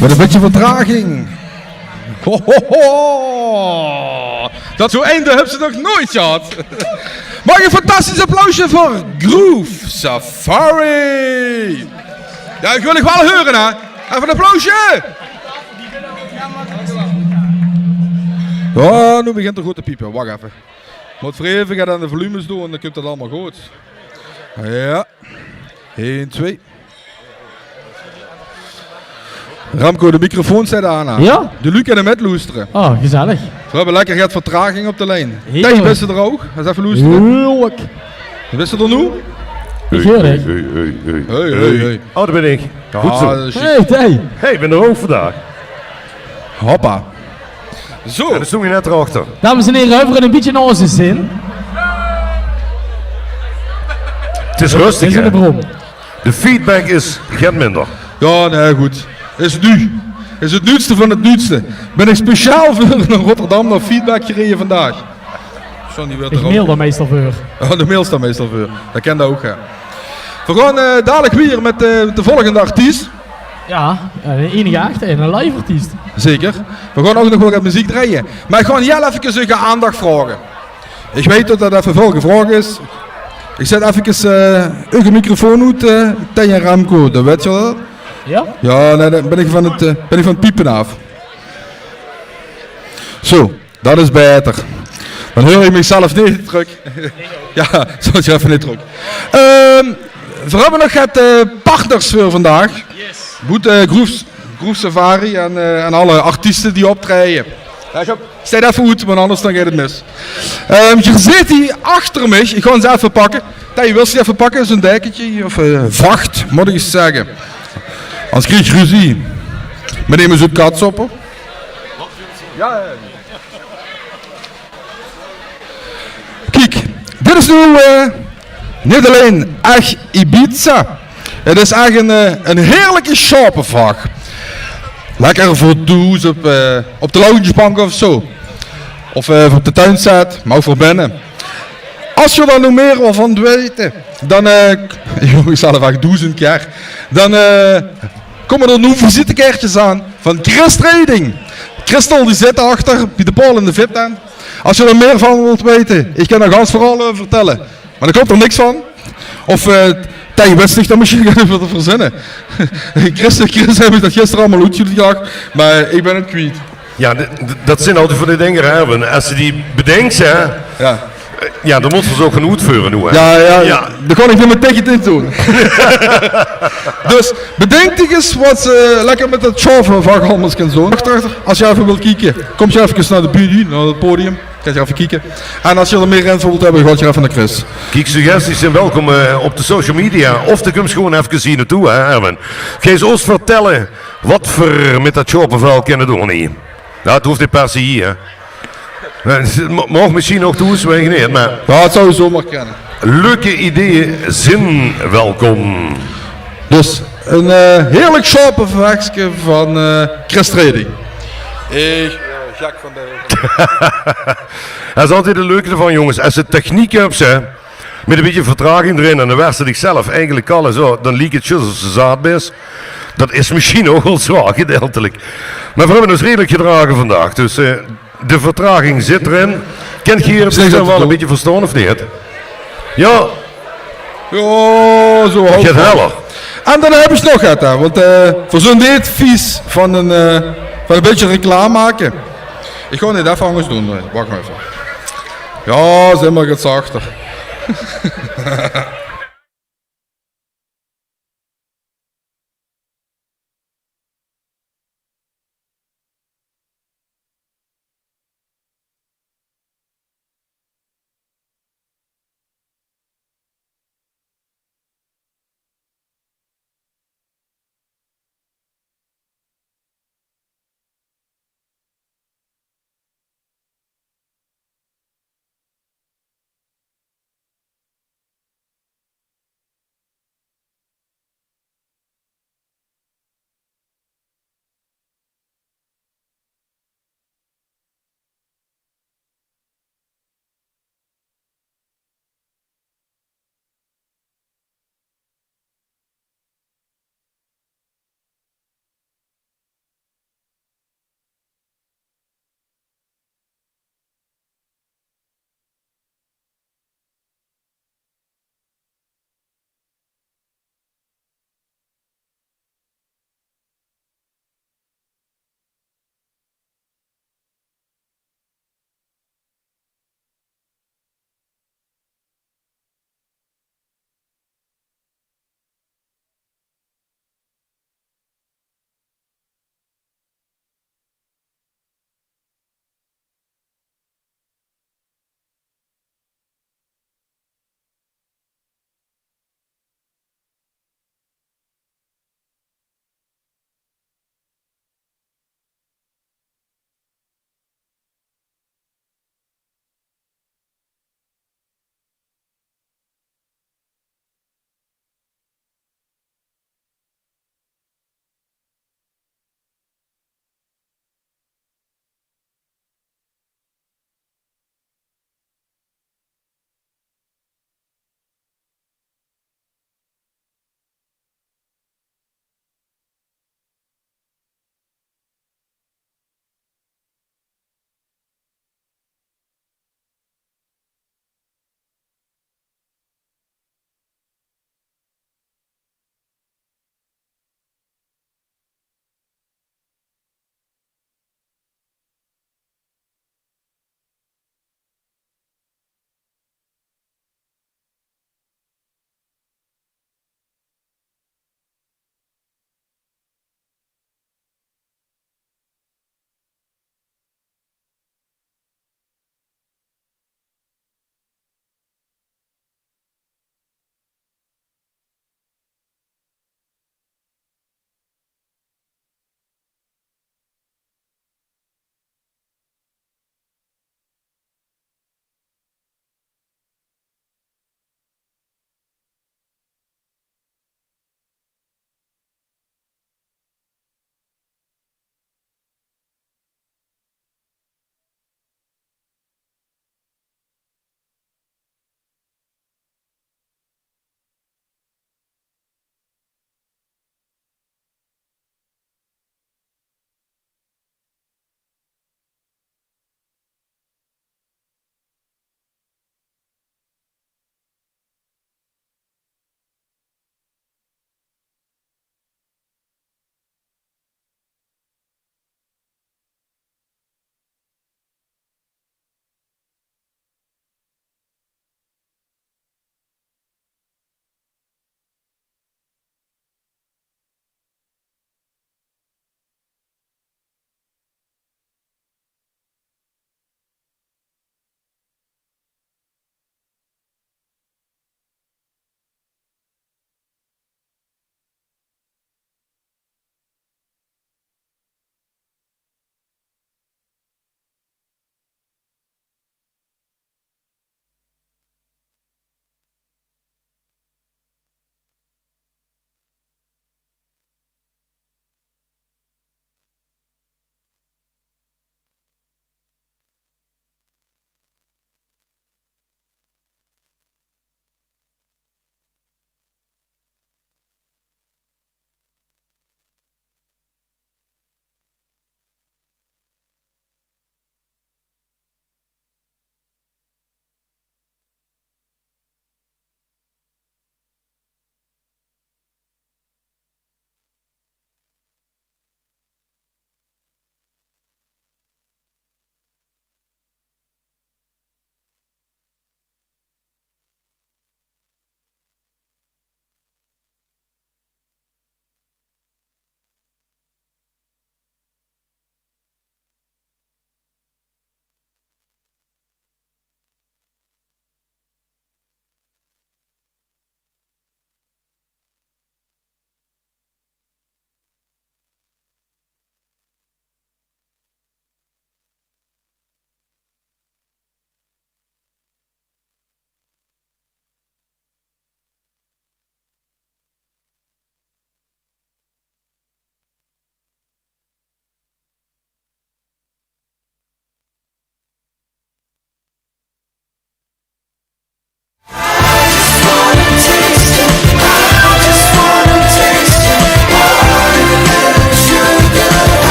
Met een beetje vertraging. Ho, ho, ho. Dat zo einde hebben ze nog nooit gehad. Mag een fantastisch applausje voor Groove Safari. Ja, ik wil nog wel horen, hè. Even een applausje. Ja, nu begint het goed te piepen. Wacht even. Moet even gaan aan de volumes doen en dan komt het allemaal goed. Ja. 1, 2. Ramco, de microfoon staat aan. Ja? De Luc en de met loesteren. Oh, gezellig. We hebben lekker gehad vertraging op de lijn. Heerlijk. Tech, best je er ook? Eens even loesteren. Heerlijk. Best je er nu? Ik hoor het. Hey. Oh, daar ben ik. Goed zo. Ah, Hey, Hey, ik ben er ook vandaag. Hoppa. Zo. En dat stond je net erachter. Dames en heren, over een beetje naar onze zin. Het is rustig, Is in hè? de bron. De feedback is geen minder. Ja, nee, goed. Is nu. Is het nieuwste van het nieuwste. Ben ik speciaal voor naar Rotterdam naar feedback gereden vandaag. Zo niet weer Ik mail daar meestal voor. Oh, de mail staat meestal voor. Dat ken dat ook, ja. We gaan dadelijk weer met de volgende artiest. Ja, de enige echte en een live artiest. Zeker. We gaan ook nog wat muziek draaien. Maar ik ga heel even een aandacht vragen. Ik weet dat dat even veel gevraagd is. Ik zet even een microfoon uit tegen Remco, dan weet je dat? Ja? Ja, nee, dan ben ik van het piepen af. Zo, dat is beter. Dan hoor ik mezelf niet terug. Ja, zo is je even niet terug. We hebben nog het partners voor vandaag. Yes. Goed, Groove Safari en alle artiesten die optreden. Sta even goed, want anders dan gaat het mis. Je zit hier achter me. Ik ga ze even pakken. Je wil ze even pakken, zo'n dekentje of vacht, moet ik eens zeggen. Anders krijg je ruzie. We nemen zo'n katsoppen. Ja. Kijk, dit is nu niet alleen echt Ibiza. Het is echt een heerlijke shoppenvak. Lekker voor toes op de loungebank of zo. Of op de tuinset, maar ook voor binnen. Als je daar nog meer van weet, dan, ik zal er vaak 1000 keer, dan komen er nu visitekaartjes aan van Chris Trading. Christel die zit achter bij de Paul in de VIP-tent. Als je er meer van wilt weten, ik kan er gans vooral over vertellen. Maar er komt er niks van. Of tegen wedstrijd, dan moet je gaan even verzinnen. Chris heb ik dat gisteren allemaal uitgelegd, maar ik ben het kwijt. Ja, dat zijn altijd voor de dingen, Erwin. Als je die bedenkt, hè. Ja. Ja, dan moeten we ze ook gaan uitvoeren nu, hè. Ja. Daar kan ik niet mijn ticket in doen. Dus bedenk je eens wat ze lekker met het showvak anders kan doen. Als je even wilt kijken, kom je even naar de buurt, naar het podium. Kan je even kijken. En als je er meer info wilt hebben, ga je even naar Chris. Kijk, suggesties zijn welkom op de social media. Of de komt gewoon even zien naartoe, hè, Erwin. Ga je ons vertellen wat we met dat showverhaal kunnen doen hier. Nou, het hoeft niet per se hier, hè. Mag misschien nog toezwegen, nee, maar... Ja, het zou je zomaar kennen. Leuke ideeën zijn welkom. Dus een heerlijk shoppenvakje van Chris Trading. Jacques van der Dat is altijd de leuke ervan, jongens. Als je techniek hebt, hè, met een beetje vertraging erin en dan werkt het zichzelf eigenlijk al zo, dan liep het juist als de zaadbes. Dat is misschien ook wel zwaar, gedeeltelijk. Maar we hebben ons redelijk gedragen vandaag, dus de vertraging zit erin. Kent je hier wel een beetje verstaan of niet? Ja. Ja, zo hoog. Gaat heller. En dan heb je nog het, hè, want voor zo'n dit vies van een beetje reclame maken. Ik ga niet even anders doen, wacht maar even. Ja, zeg maar, het zachter.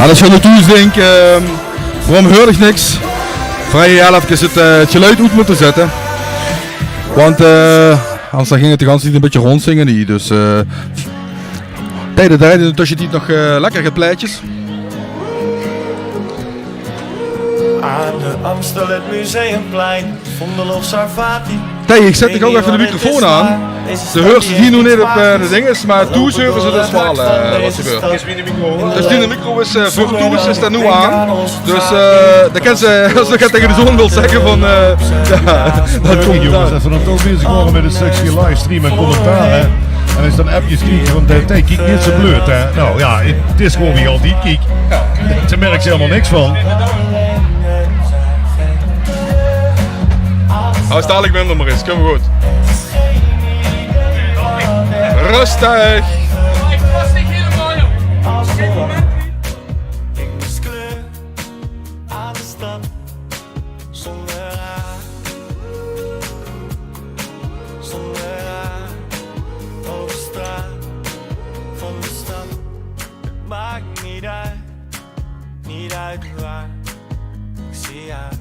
als je naartoe denkt, waarom hoor ik niks? Vraag je heel even het geluid uit moeten zetten. Want anders dan ging het de hele tijd een beetje rondzingen niet. Dus tijd in de tussentijd nog lekkere pleitjes. Aan de Amstel, het Museumplein, Vondelhof, Sarfati. Hey, ik zet ook even de microfoon aan. De hoort ze hier nu niet op de dinges, maar Toes horen ze dus wel wat gebeurt. Dus die micro is voor Toes is daar nu aan. Dus dan kan ze, als ik tegen de zon wil zeggen van ja, dat komt jongens, als we dan toch bezig worden met een stukje livestream en commentaar. En als je dan appjes kijkt, want hij kijkt niet zo bleut hè. Nou ja, het is gewoon wie altijd kijkt. Daar merk je helemaal niks van. Hou dadelijk minder maar eens, kom goed. Rustig! Ik was niet helemaal joh. Ik moest kleur aan de stad zonder haar. Zonder haar over straat van de stad. Het maakt niet uit waar. Ik zie haar.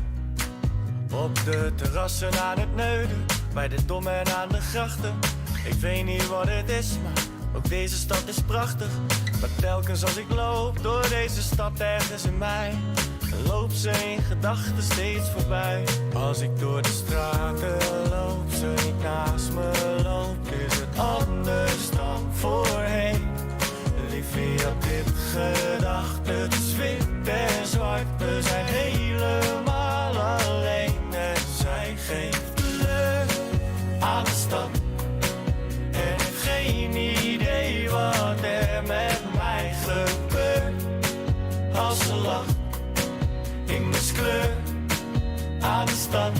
Op de terrassen aan het Neuden, bij de Dom en aan de grachten. Ik weet niet wat het is, maar ook deze stad is prachtig. Maar telkens als ik loop door deze stad ergens in mij, loopt ze in gedachten steeds voorbij. Als ik door de straten loop, ze niet naast me loopt, is het anders dan voorheen. Liefie, je hebt dit gedacht, het is wit en zwart, we zijn helemaal alleen. En zij geeft kleur aan de stad en heeft geen idee wat er met mij gebeurt. Als ze lacht, ik mis kleur aan de stad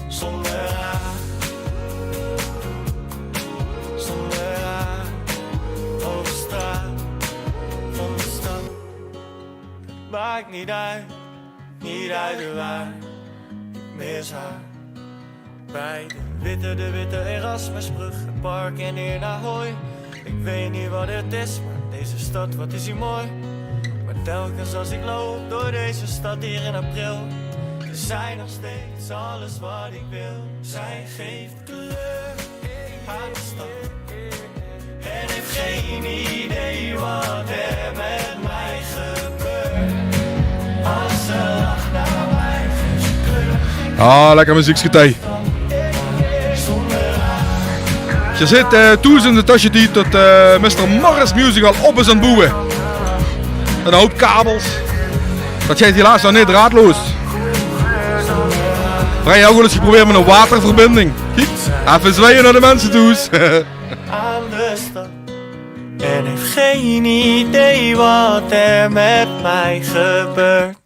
zonder haar. Zonder haar over straat van de stad. Het maakt niet uit waar. Ik mis haar. Bij de witte Erasmusbrug, het park en hier naar Hooi. Ik weet niet wat het is, maar deze stad, wat is hier mooi. Maar telkens als ik loop door deze stad hier in april, is zij nog steeds alles wat ik wil. Zij geeft kleur aan de stad en heeft geen idee wat er met mij gebeurt. Als ze lacht naar mij, geeft ze kleur. Ah, lekker muzieksketij. Je zit toes in de tasje die tot Mr. Morris Musical op is aan het boeien. Een hoop kabels. Dat gaat helaas nog niet draadloos. Maar jij ook wel eens geprobeerd met een waterverbinding? Kijk, even zwaaien naar de mensen toes. Aan de stad en heeft geen idee wat er met mij gebeurt.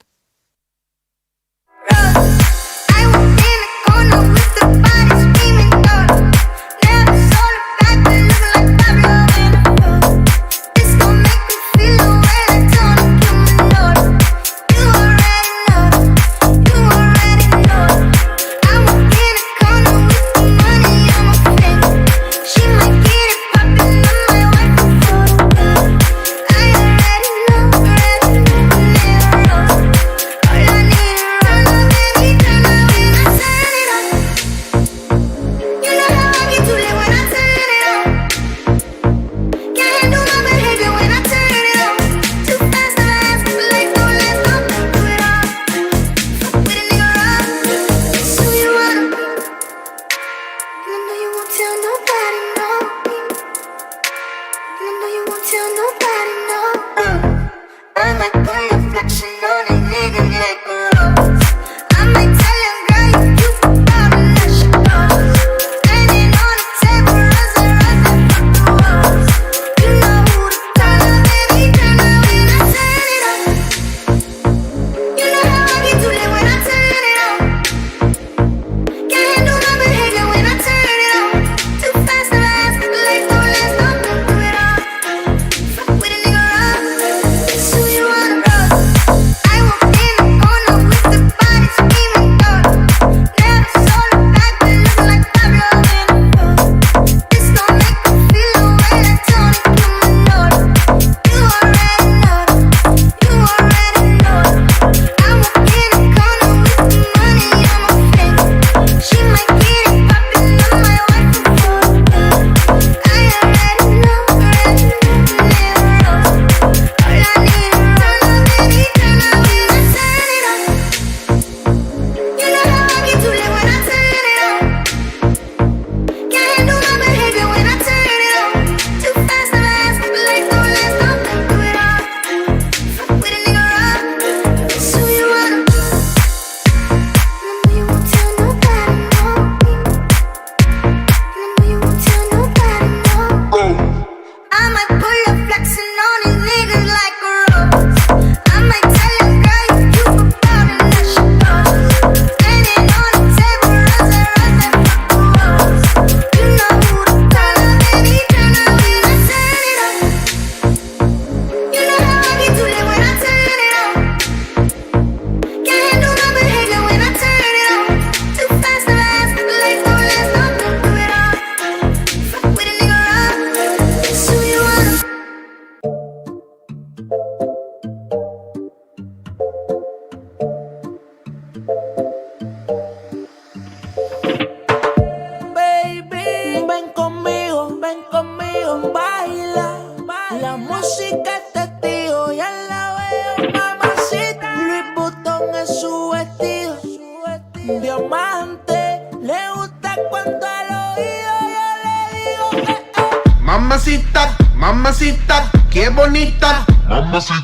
Mamacita, qué bonita. Mamacita.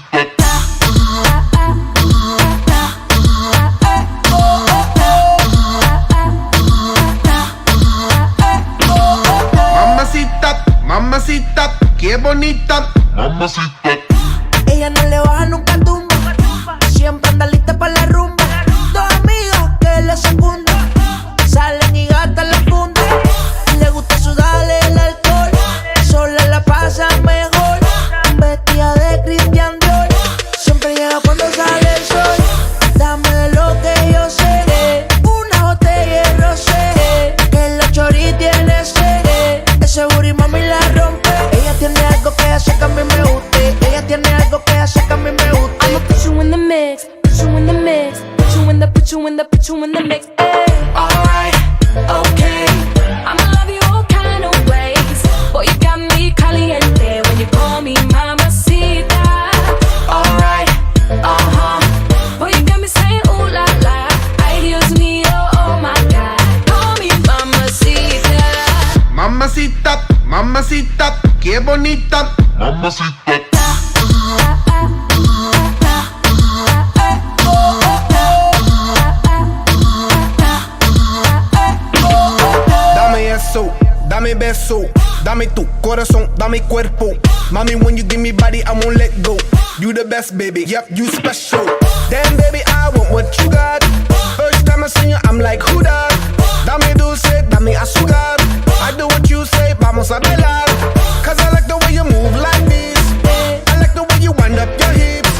Mamacita, mamacita, qué bonita. Mamacita. Ella no le baja nunca tumba. Siempre anda lista para la rumba. Dos amigas que le secundan. Salen y gastan la funda. Le gusta sudarle el alcohol. Sola la pasa mejor. Vestida de Christian Dior. Siempre llega cuando sale el sol. Dame de lo que yo sé. Una botella de rosé. Que la chori tiene sed. Ese booty mami la rompe. Ella tiene algo que hace que a mí me guste. Ella tiene algo que hace que a mí me guste. I'ma put you in the mix, put you in the mix, put you in the, put you in the, put you in the mix. Alright, okay. I'ma love you all kind of ways. Boy, you got me caliente when you call me mamacita. Alright, boy, you got me saying ooh la la. Ay, Dios mío, oh my God. Call me mamacita. Mamacita, mamacita, qué bonita. Mamacita. Dame eso, dame beso, dame tu corazón, dame cuerpo. Mami, when you give me body, I won't let go. You the best, baby, yep, you special. Damn, baby, I want what you got. First time I see you, I'm like, who that? Dame dulce, dame azúcar. I do what you say, vamos a bailar. Cause I like the way you move like this. I like the way you wind up your hips.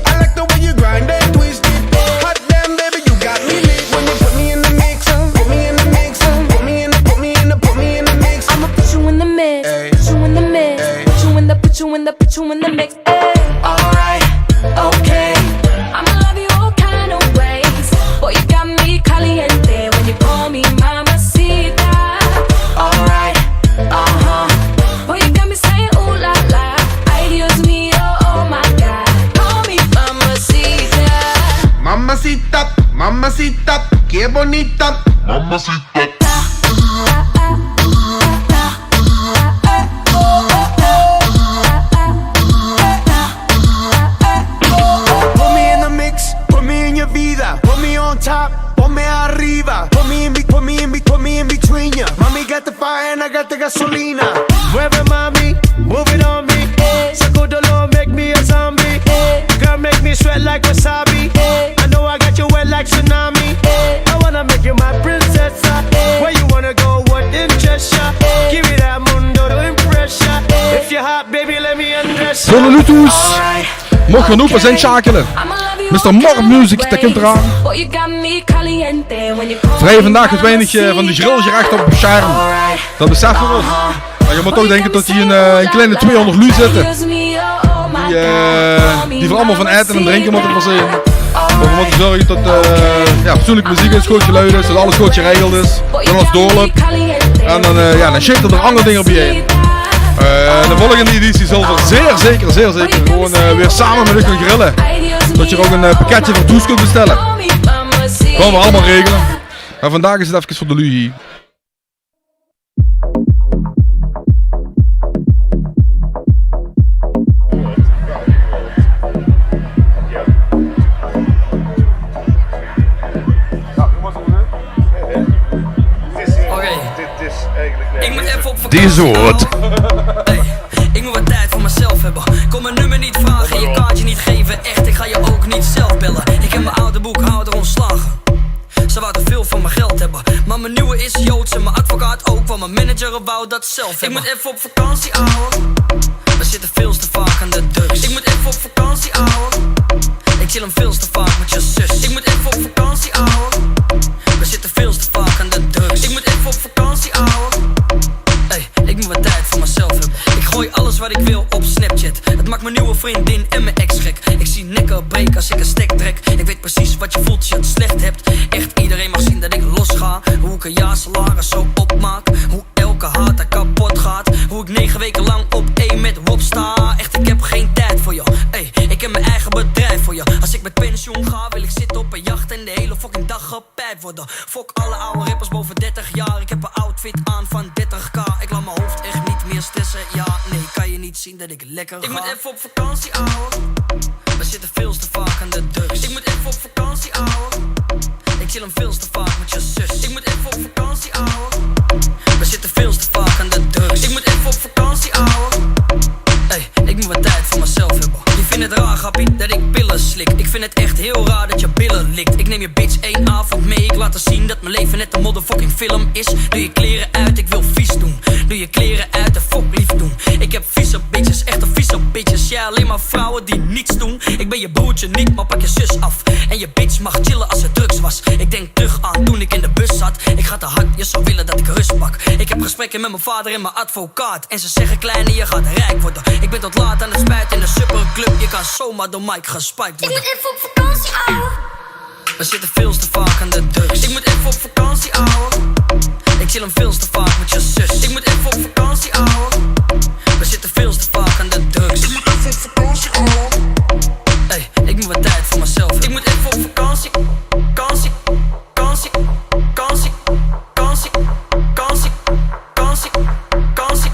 I like the way you grind and twist it. Hot damn, baby, you got me lit. When you put me in the mix, put me in the mix, put me in the, put me in the, put me in the mix. I'ma put you in the mix, put you in the mix, put you in the, put you in the, put you in the mix. Alright, okay. I'ma love you all kind of ways. Boy, you got me caliente when you call me mamacita. Alright, boy, you got me saying ooh la la. Ay, Dios mío, oh my God. Call me mamacita. Mamacita, mamacita, qué bonita. Mamacita. Put me in the mix, put me in your vida. Put me on top, ponme arriba. Put me in, put me in, put me in between ya. Mami got the fire and I got the gasolina. Mueve mami, move it on me. Sacudolo, make me a zombie. Girl, make me sweat like wasabi. I know I got you wet like tsunami. I wanna make you my princess. Where you wanna go, what interests ya? Give me that mundo to impress ya. If you're hot, baby, let me undress ya. Bluetooth. Mocht gaan open zijn schakelen. Mr. Mark Music, dat komt eraan. Vrij vandaag het weinig van de grill gerecht op scherm. Dat beseffen we. Maar je moet toch denken dat die een kleine 200 lu zitten. Die voor allemaal van eten en drinken moeten voorzien. We moeten zorgen dat fatsoenlijke muziek is, goed geluid is, dat alles goed geregeld is. Dat alles doorloopt. En dan shit er andere dingen op je heen. De volgende editie zal er zeer zeker gewoon weer samen met u gaan grillen. Dat je er ook een pakketje voor toes kunt bestellen. Gaan we allemaal regelen. En vandaag is het even voor de Lugie. Deze woord. Ik moet wat tijd voor mezelf hebben. Kom mijn nummer niet vragen, je kaartje niet geven. Echt, ik ga je ook niet zelf bellen. Ik heb mijn oude boekhouder ontslagen. Ze wou te veel van mijn geld hebben. Maar mijn nieuwe is Joods en mijn advocaat ook. Want mijn manager wou dat zelf hebben. Ik moet even op vakantie, ouwe. We zitten veel te vaak aan de drugs. Ik moet even op vakantie, ouwe. Ik chill hem veel te vaak met je zus. Ik moet even op vakantie, ouwe. We zitten veel te vaak aan de drugs. Ik moet even op vakantie, ouwe. Ik moet wat tijd voor mezelf hebben. Ik gooi alles wat ik wil op Snapchat. Het maakt mijn nieuwe vriendin en mijn ex gek. Ik zie nekken breken als ik een stek trek. Ik weet precies wat je voelt als je het slecht hebt. Echt iedereen mag zien dat ik losga. Hoe ik een jaar salaris zo opmaak. Hoe elke haat er kapot gaat. Hoe ik 9 weken lang op één met Rob sta. Echt, ik heb geen tijd voor jou. Ik heb mijn eigen bedrijf voor je. Als ik met pensioen ga, wil ik zitten op een jacht en de hele fucking dag gepijpt worden. Fok alle oude rappers boven 30 jaar. Ik heb een outfit aan van 30k. Ik laat mijn hoofd echt niet meer stressen. Ja, nee, kan je niet zien. zien dat ik lekker ga. Ik moet even op vakantie, ouwe. We zitten veel te vaak aan de drugs. Ik moet even op vakantie, ouwe. Ik chill hem veel te vaak met je zus. Ik moet even op vakantie, ouwe. We zitten veel te vaak aan de drugs. Ik moet even op vakantie, ouwe. Hey, ik moet wat tijd voor mezelf hebben. Je vindt het raar, grappie, dat ik pillen slik. Ik vind het echt heel raar dat je billen likt. Ik neem je bitch 1 avond mee. Ik laat haar zien dat mijn leven net een motherfucking film is. Doe je kleren uit, ik wil vies doen. Doe je kleren uit en fuck lief doen. Ik heb vieze bitches, echte vieze bitches. Ja, alleen maar vrouwen die niets doen. Ik ben je broertje niet, maar pak je zus af. En je bitch mag chillen als het drugs was. Ik denk terug aan toen ik in de bus zat. Ik ga te hard, je zou willen dat ik rust pak. Ik heb gesprekken met mijn vader en mijn advocaat. En ze zeggen kleine, je gaat rijk worden. Ik ben tot laat aan het spuiten in de superclub. Je kan zomaar door Mike gespiked worden. Ik moet even op vakantie, ouwe. We zitten veel te vaak aan de drugs. Ik moet even op vakantie, ouwe. Ik chill hem veel te vaak met je zus. Ik moet even op vakantie, ouwe. We zitten veel te vaak aan de drugs. Ik moet even op vakantie, ouwe. Hey, ik moet wat tijd voor mezelf hebben. Ik moet even op vakantie. Vakantie, vakantie, vakantie, vakantie, vakantie, vakantie, vakantie, vakantie, vakantie,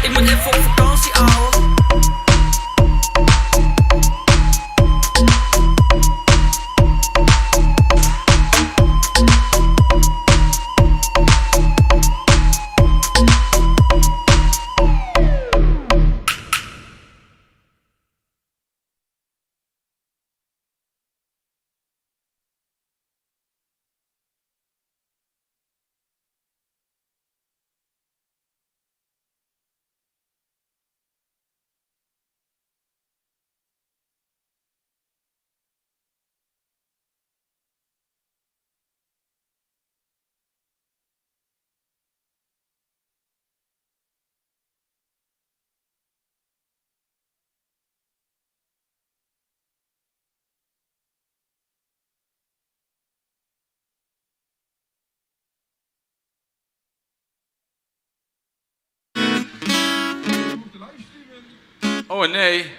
ik moet even op vakantie, ouwe. Oh nee,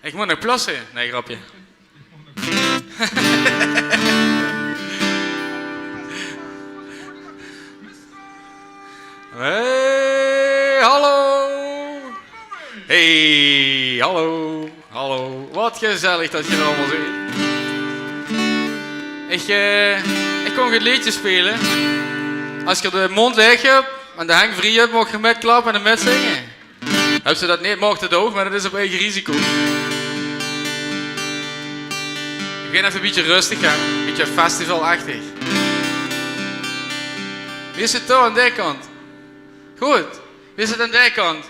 ik moet nog plassen. Nee, grapje. Hey, hallo. Hey, hallo. Hallo. Wat gezellig dat je er allemaal zit. Ik kon het liedje spelen. Als je de mond leeg hebt en de hang vrij hebt, mag je met klappen en met zingen. Heb ze dat niet, mocht het ook, maar dat is op eigen risico. Ik begin even een beetje rustig aan, een beetje festivalachtig. Wie is het daar aan die kant? Goed. Wie is het aan die kant?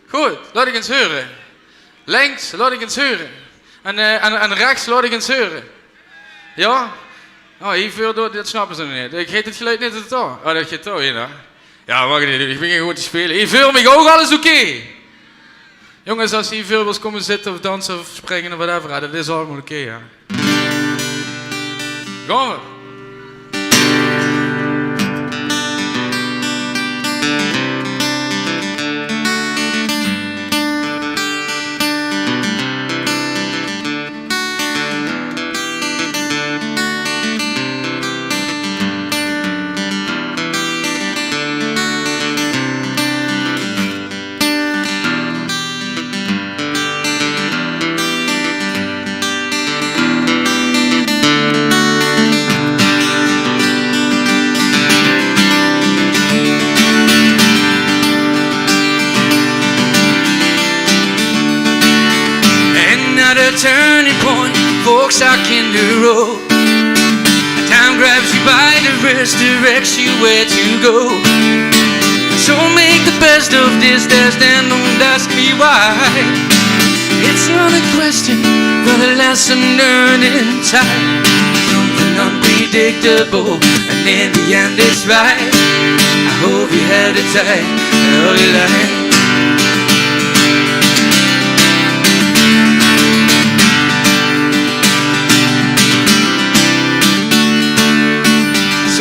Goed, laat ik eens horen. Links, laat ik eens horen. En rechts, laat ik eens horen. Ja? Oh, hiervoor, dat snappen ze nog niet. Ik geef het geluid niet uit het oor. Oh, dat gaat toch hier, hè? Ja, mag ik niet doen. Ik begin gewoon te spelen. Hier film ik ook, alles oké. Jongens, als je hier veel wil komen zitten of dansen of springen of whatever, dat is allemaal oké, ja. Gaan we. Turning point, forks stuck in the road. Time grabs you by the wrist, directs you where to go. So make the best of this, then don't ask me why. It's not a question, but a lesson learned in time. Something unpredictable, and in the end it's right. I hope you had it tight all your life.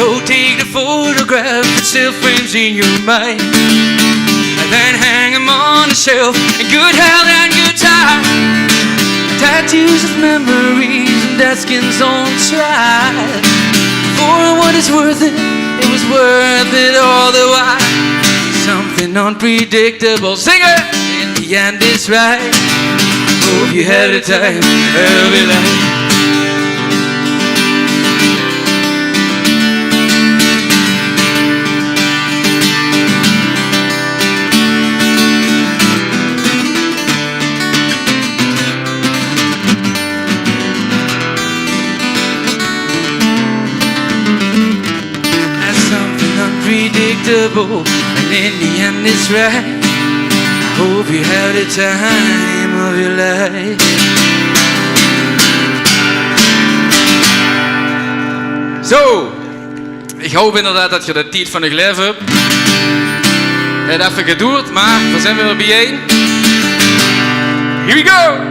So take the photograph that still frames in your mind, and then hang them on the shelf in good health and good time. Tattoos of memories and dead skins on trial. For for what it's worth it was worth it all the while. Something unpredictable, singer, in the end it's right. Hope you had a time of your life. Unpredictable, and in the end it's right. I hope you had the time of your life. Zo, ik hoop inderdaad dat je de tijd van je leven hebt. Het heeft even geduurd, maar we zijn weer bijeen. Here we go!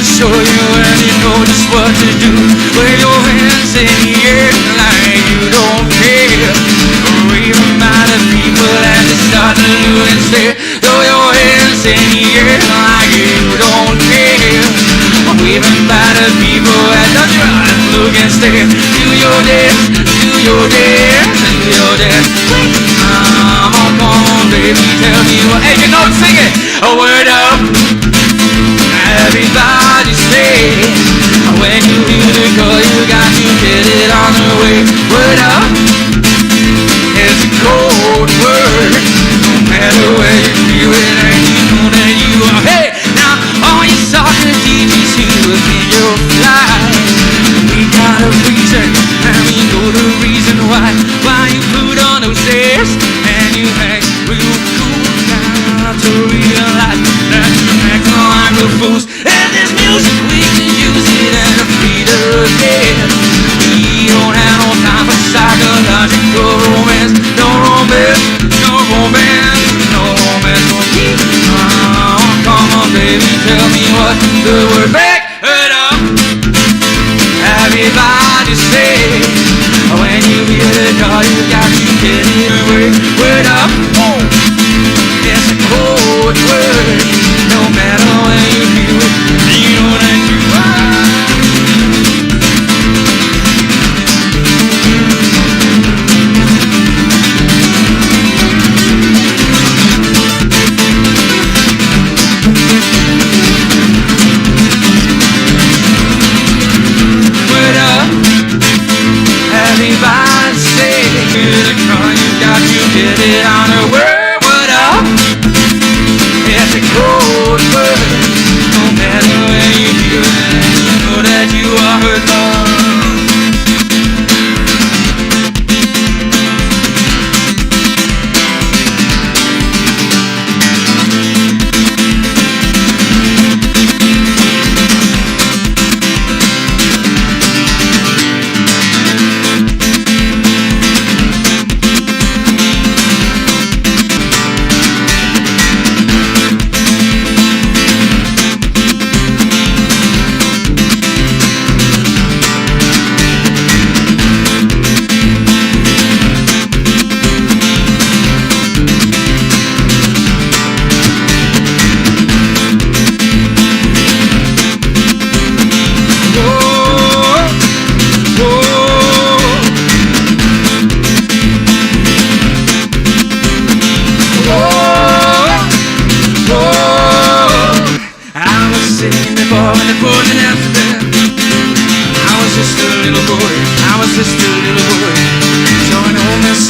Show you and you know just what to do. Wave your hands in the air like you don't care. Wave them at the people as they start to look and stare. Throw your hands in the air like you don't care. Wave them at the people as they start to look and stare. Do your dance, do your dance, do your dance. Come on, baby, tell me what. Hey, you know, sing it. A word up. Everybody say, when you hear the call, you got to get it on the way. Word up, it's a cold word. No matter where you feel it, and you know that you are. Hey, now all you soccer DJs who have been your flight, we got a reason, and we know the reason why. Why you put on those airs and you act real cool. Now to realize that you act like a fool. And this music, we can use it and feed again. We don't have no time for psychological romance. No romance, no romance, no romance for me. Oh, come on, baby, tell me what the word. Back it up. Everybody say, when you hear the call, you got to get it away. Word up. It's a cold word. No matter where you feel it, you know that you are. Word up, everybody say, hear the call, you got to get it on the word. Word up. It's a cold word. No matter where you hear it, you know that you are hurt love.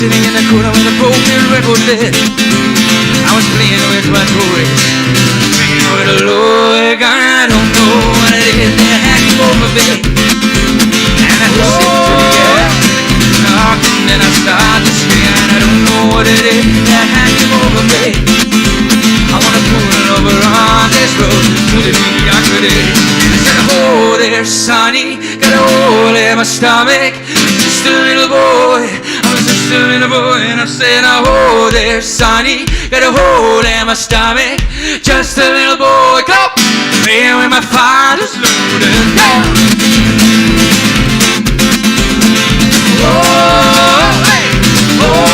Sitting in the corner with a broken record there. I was playing with my toys, playing with a look. I don't know what it is that had you over me. And I listened to the there, sonny. Got a hole in my stomach. Just a little boy club. Playing with my father's loaded gun. Oh, hey, oh.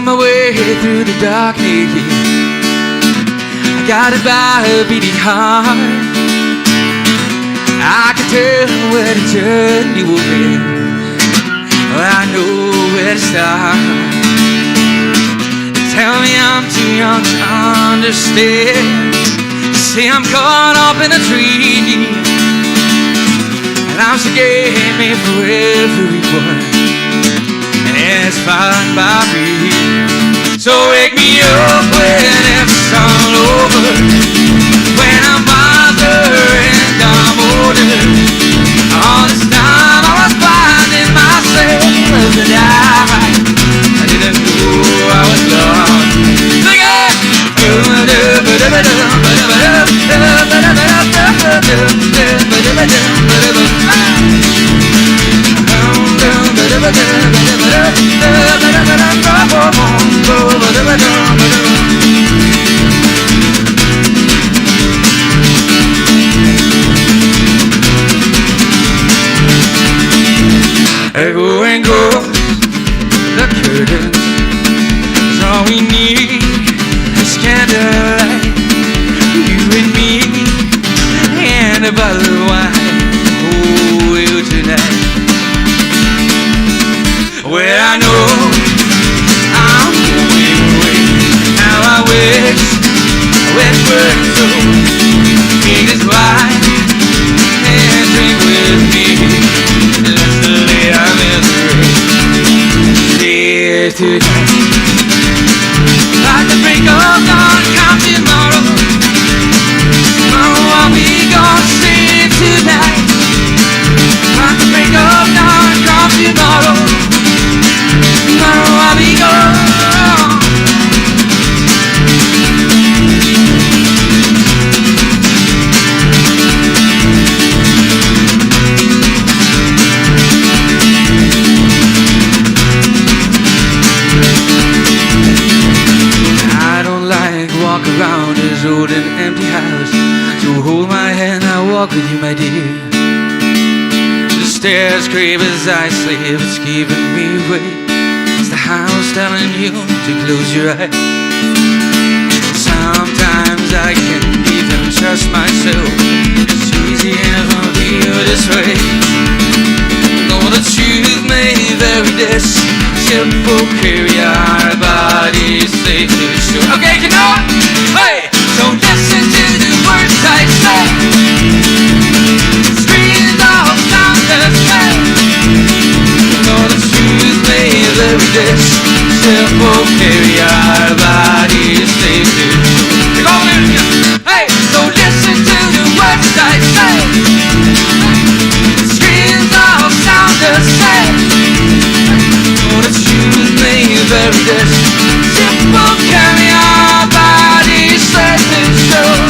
My way through the darkness, I got it by a beating heart. I can tell where to turn you away. I know where to start. They tell me I'm too young to understand. They say I'm caught up in a tree, and I'm so game for everyone. It's fine by me. So wake me up when it's all over, when I'm older and I'm older. All this time I was finding myself, and I didn't know I was lost. Sing it! Going goes the curtains. It's all we need is candlelight. You and me and a bottle of wine. Oh, you tonight. Well, I know I'm going away. Now I wish we're so. Take this wine and drink with me. Let's delay our misery. Stay tonight. Like the break of dawn, come tomorrow. Tomorrow I'll be gone, stay tonight. Like the break of dawn, come tomorrow. Tomorrow I'll be gone. Walk around this old and empty house. So hold my hand, I'll walk with you, my dear. The stairs creep as I sleep, it's keeping me awake. It's the house telling you to close your eyes. Sometimes I can't even trust myself. It's easier for me this way. Know the truth may vary, this ship will carry our bodies safe to shore. Okay, you know what? Hey, don't listen to the words I say. Screams all sound the same. Know the truth may vary, this ship will carry our bodies safe to shore. Come on, hey, don't listen to the words I say. Screams all sound the same. Know the truth may vary, this ship will carry our bodies safe to shore.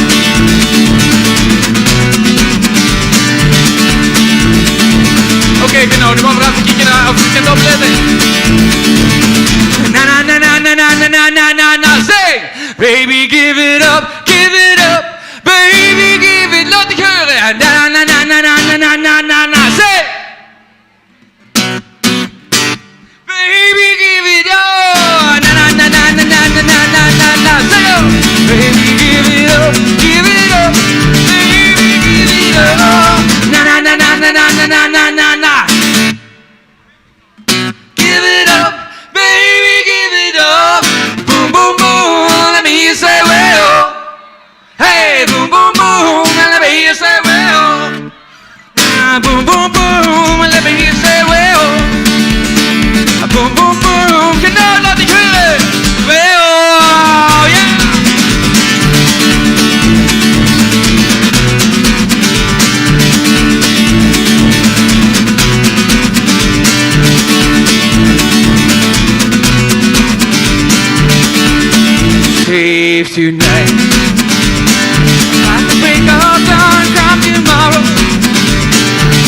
Oké, genau, nu gaan we even kijken naar of je kunt opletten. Na na na na na na na na na na na. Zing! Baby, give it up, baby, give it, laat ik horen. Na na na na na na na na na na. Zing! Baby, give it up. Na na na na na na na na na na. Zing! leave tonight. At the break of dawn, come tomorrow.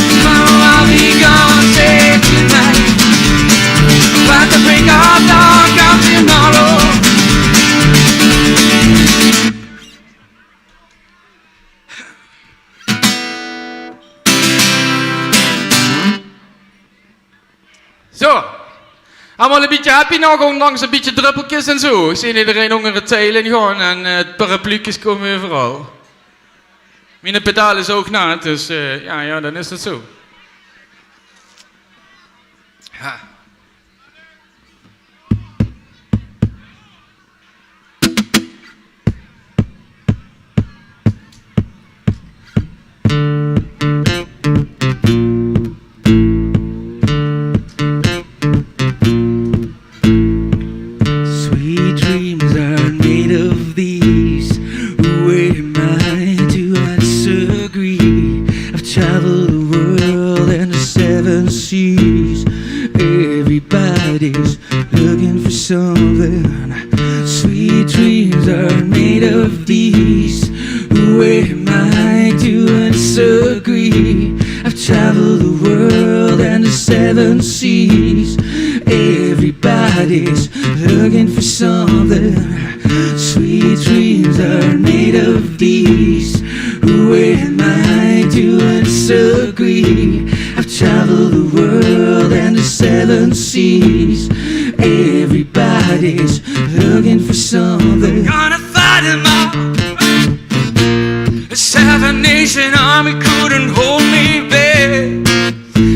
Tomorrow I'll be gone, save tonight. At the break of dawn, come tomorrow. Zo, allemaal een beetje happy nog, ondanks een beetje druppeltjes en zo. Ik zie iedereen onder het zeilen gaan en parapluutjes komen overal. Mijn pedaal is ook na, dus ja, dan is het zo. Ja. Sweet dreams are made of these. Who am I to disagree? I've traveled the world and the 7 seas. Everybody's looking for something. Sweet dreams are made of these. Who am I to disagree? I've traveled the world and the 7 seas. Everybody's looking for something. Sweet dreams are made of these. Who am I to disagree? I've traveled the world and the 7 seas. Everybody's looking for something. Gonna fight them all. The 7 Nation Army couldn't hold me back.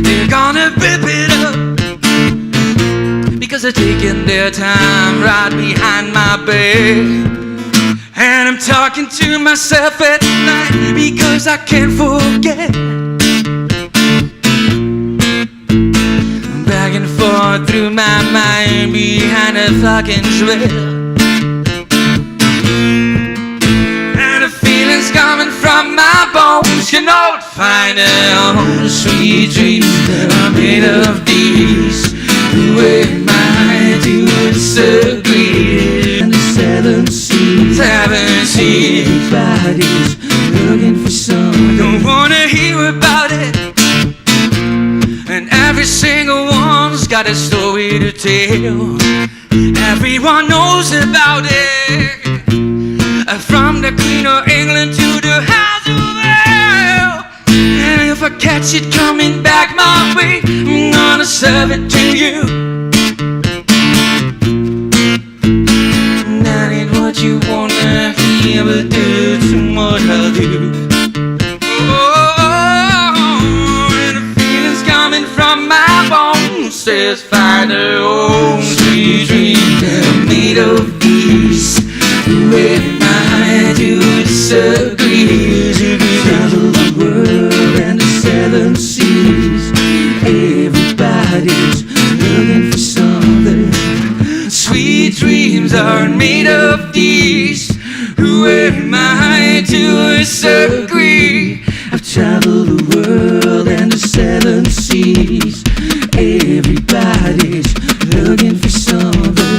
They're gonna rip it up, because they're taking their time right behind my back. And I'm talking to myself at night, because I can't forget. I'm back and forth through my mind behind a fucking trail. And the feeling's coming from my bones, you know it fine now. Sweet dreams are made of these. Who am I to disagree? And the 7 seas, 7 seas. Everybody's looking for something. I don't wanna hear about it. And every single one's got a story to tell. Everyone knows about it. From the Queen of England to the House of Hell. And if I catch it coming back my way, I'm gonna serve it to you. That ain't what you wanna hear, but do to what I'll do. Oh, and the feeling's coming from my bones, says Finder. Oh, sweet dreams are made of these. Who am I to disagree? Travel the world and the 7 seas. Everybody's looking for something. Sweet dreams are made of these. Who am I to disagree? I've traveled the world and the 7 seas. Everybody's looking for something.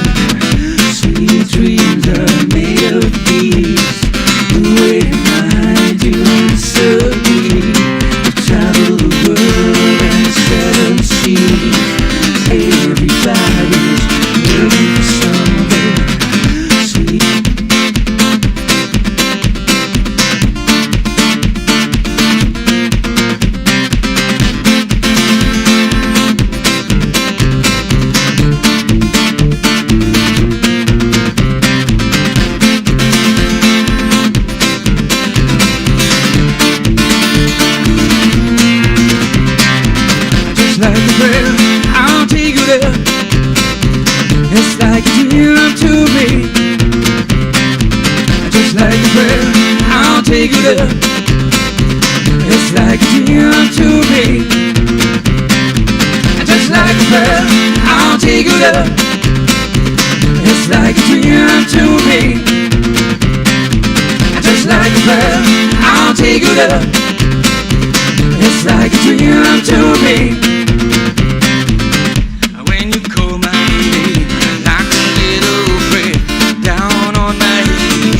Sweet dreams are made of these. Who am I to disagree? I've traveled the world and the 7 seas. Everybody's looking for something. Sweet. Like a prayer, I'll take you there. It's like a dream to me. Just like a prayer, I'll take you there. It's like a dream to me. Just like a prayer, I'll take you there. It's like a dream to me. Just like a prayer, I'll take you there. It's like a dream to me. When you call my name, like a little prayer, down on my knees.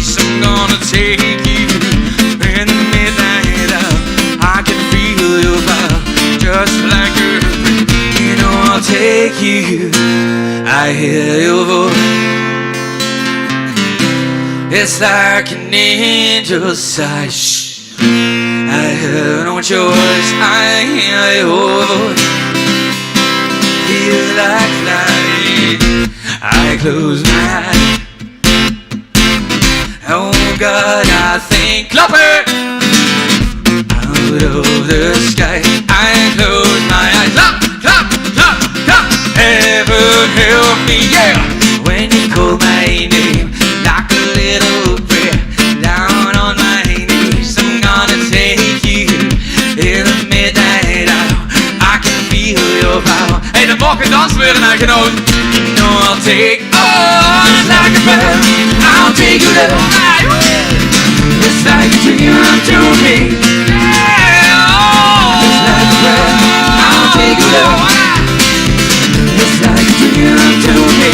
hear your voice. It's like an angel's sigh. Shh. I hear no choice. I hear your voice. Feels like flying. I close my eyes. Oh God, I think Klopper out of the sky. I close my eyes. Clap, clap, clap, clap. Heaven help me, yeah. When you call my name, like a little prayer, down on my knees, I'm gonna take you in the midnight hour. I can feel your power. Hey, de mokken dansen weer een genoot. You know I'll take, oh, it's like a prayer. I'll take you there. It's like a dream to me. It's like a prayer. I'll take you there. It's like a dream to me.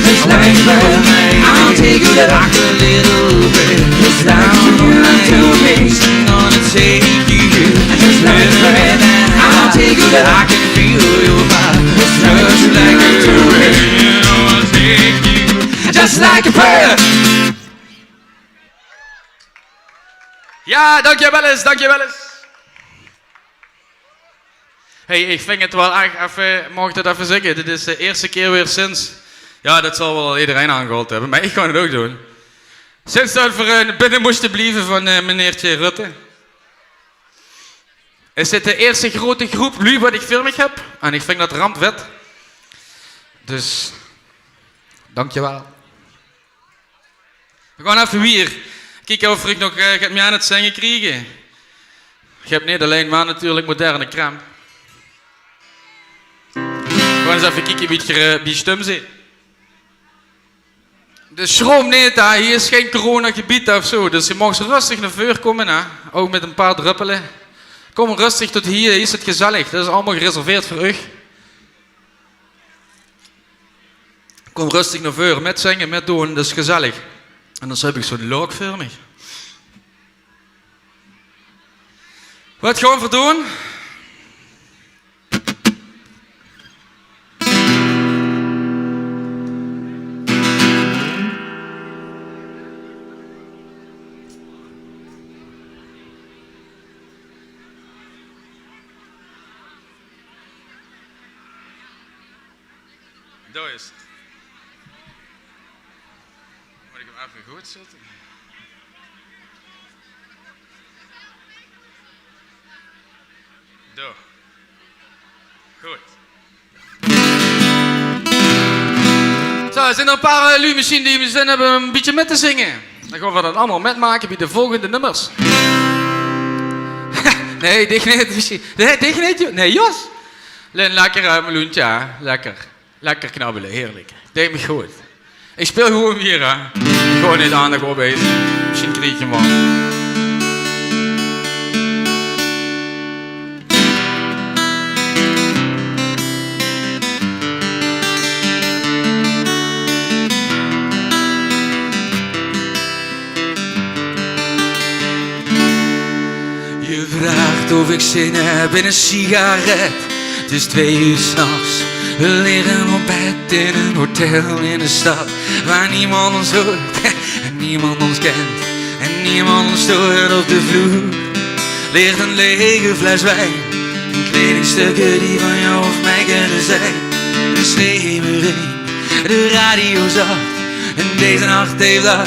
It's like a prayer. I'll take you there. Like a little bit. It's like a dream to me. I'm gonna take you. Just like a prayer. I'll take you there. I can feel your vibe. Just like a dream. I'll take you. Just like a prayer. Ja, dankjewel eens, dankjewel eens. Hey, ik vind het wel echt even, mocht het even zeggen, dit is de eerste keer weer sinds, ja, dat zal wel iedereen aangehaald hebben, maar ik kan het ook doen. Sinds dat we binnen moesten blijven van meneertje Rutte. Is dit de eerste grote groep nu wat ik filmig heb? En ik vind dat rampwet. Dus, dankjewel. We gaan even weer kijken of ik nog gaat me aan het zingen krijgen. Je hebt niet alleen maar natuurlijk moderne krem. Gewoon eens even kijken wie het bij stem zit. Dus schroom niet, hè. Hier is geen coronagebied of zo. Dus je mag zo rustig naar voren komen, hè. Ook met een paar druppelen. Kom rustig tot hier is het gezellig. Dat is allemaal gereserveerd voor u. Kom rustig naar voren, met zingen, met doen, dat is gezellig. En dan heb ik zo'n look voor me. Wat gaan we doen? Daar is het. Moet ik hem even goed zetten? Daar. Goed. Zo, zijn er een paar lui misschien die zin hebben een beetje met te zingen? Dan gaan we dat allemaal metmaken bij de volgende nummers. Nee, dicht niet. Nee, dicht niet. Nee, Jos. Lekker meloentje, hè. Lekker. Lekker knabbelen, heerlijk. Deed me goed. Ik speel gewoon weer, hè. Gewoon niet aandacht opeten. Misschien krijg je hem wel. Je vraagt of ik zin heb in een sigaret. Het is 2 uur 's nachts. We liggen op bed in een hotel in de stad waar niemand ons hoort en niemand ons kent en niemand ons stoort. Op de vloer ligt een lege fles wijn en kledingstukken die van jou of mij kunnen zijn. Een schemering, de radio zacht en deze nacht heeft dat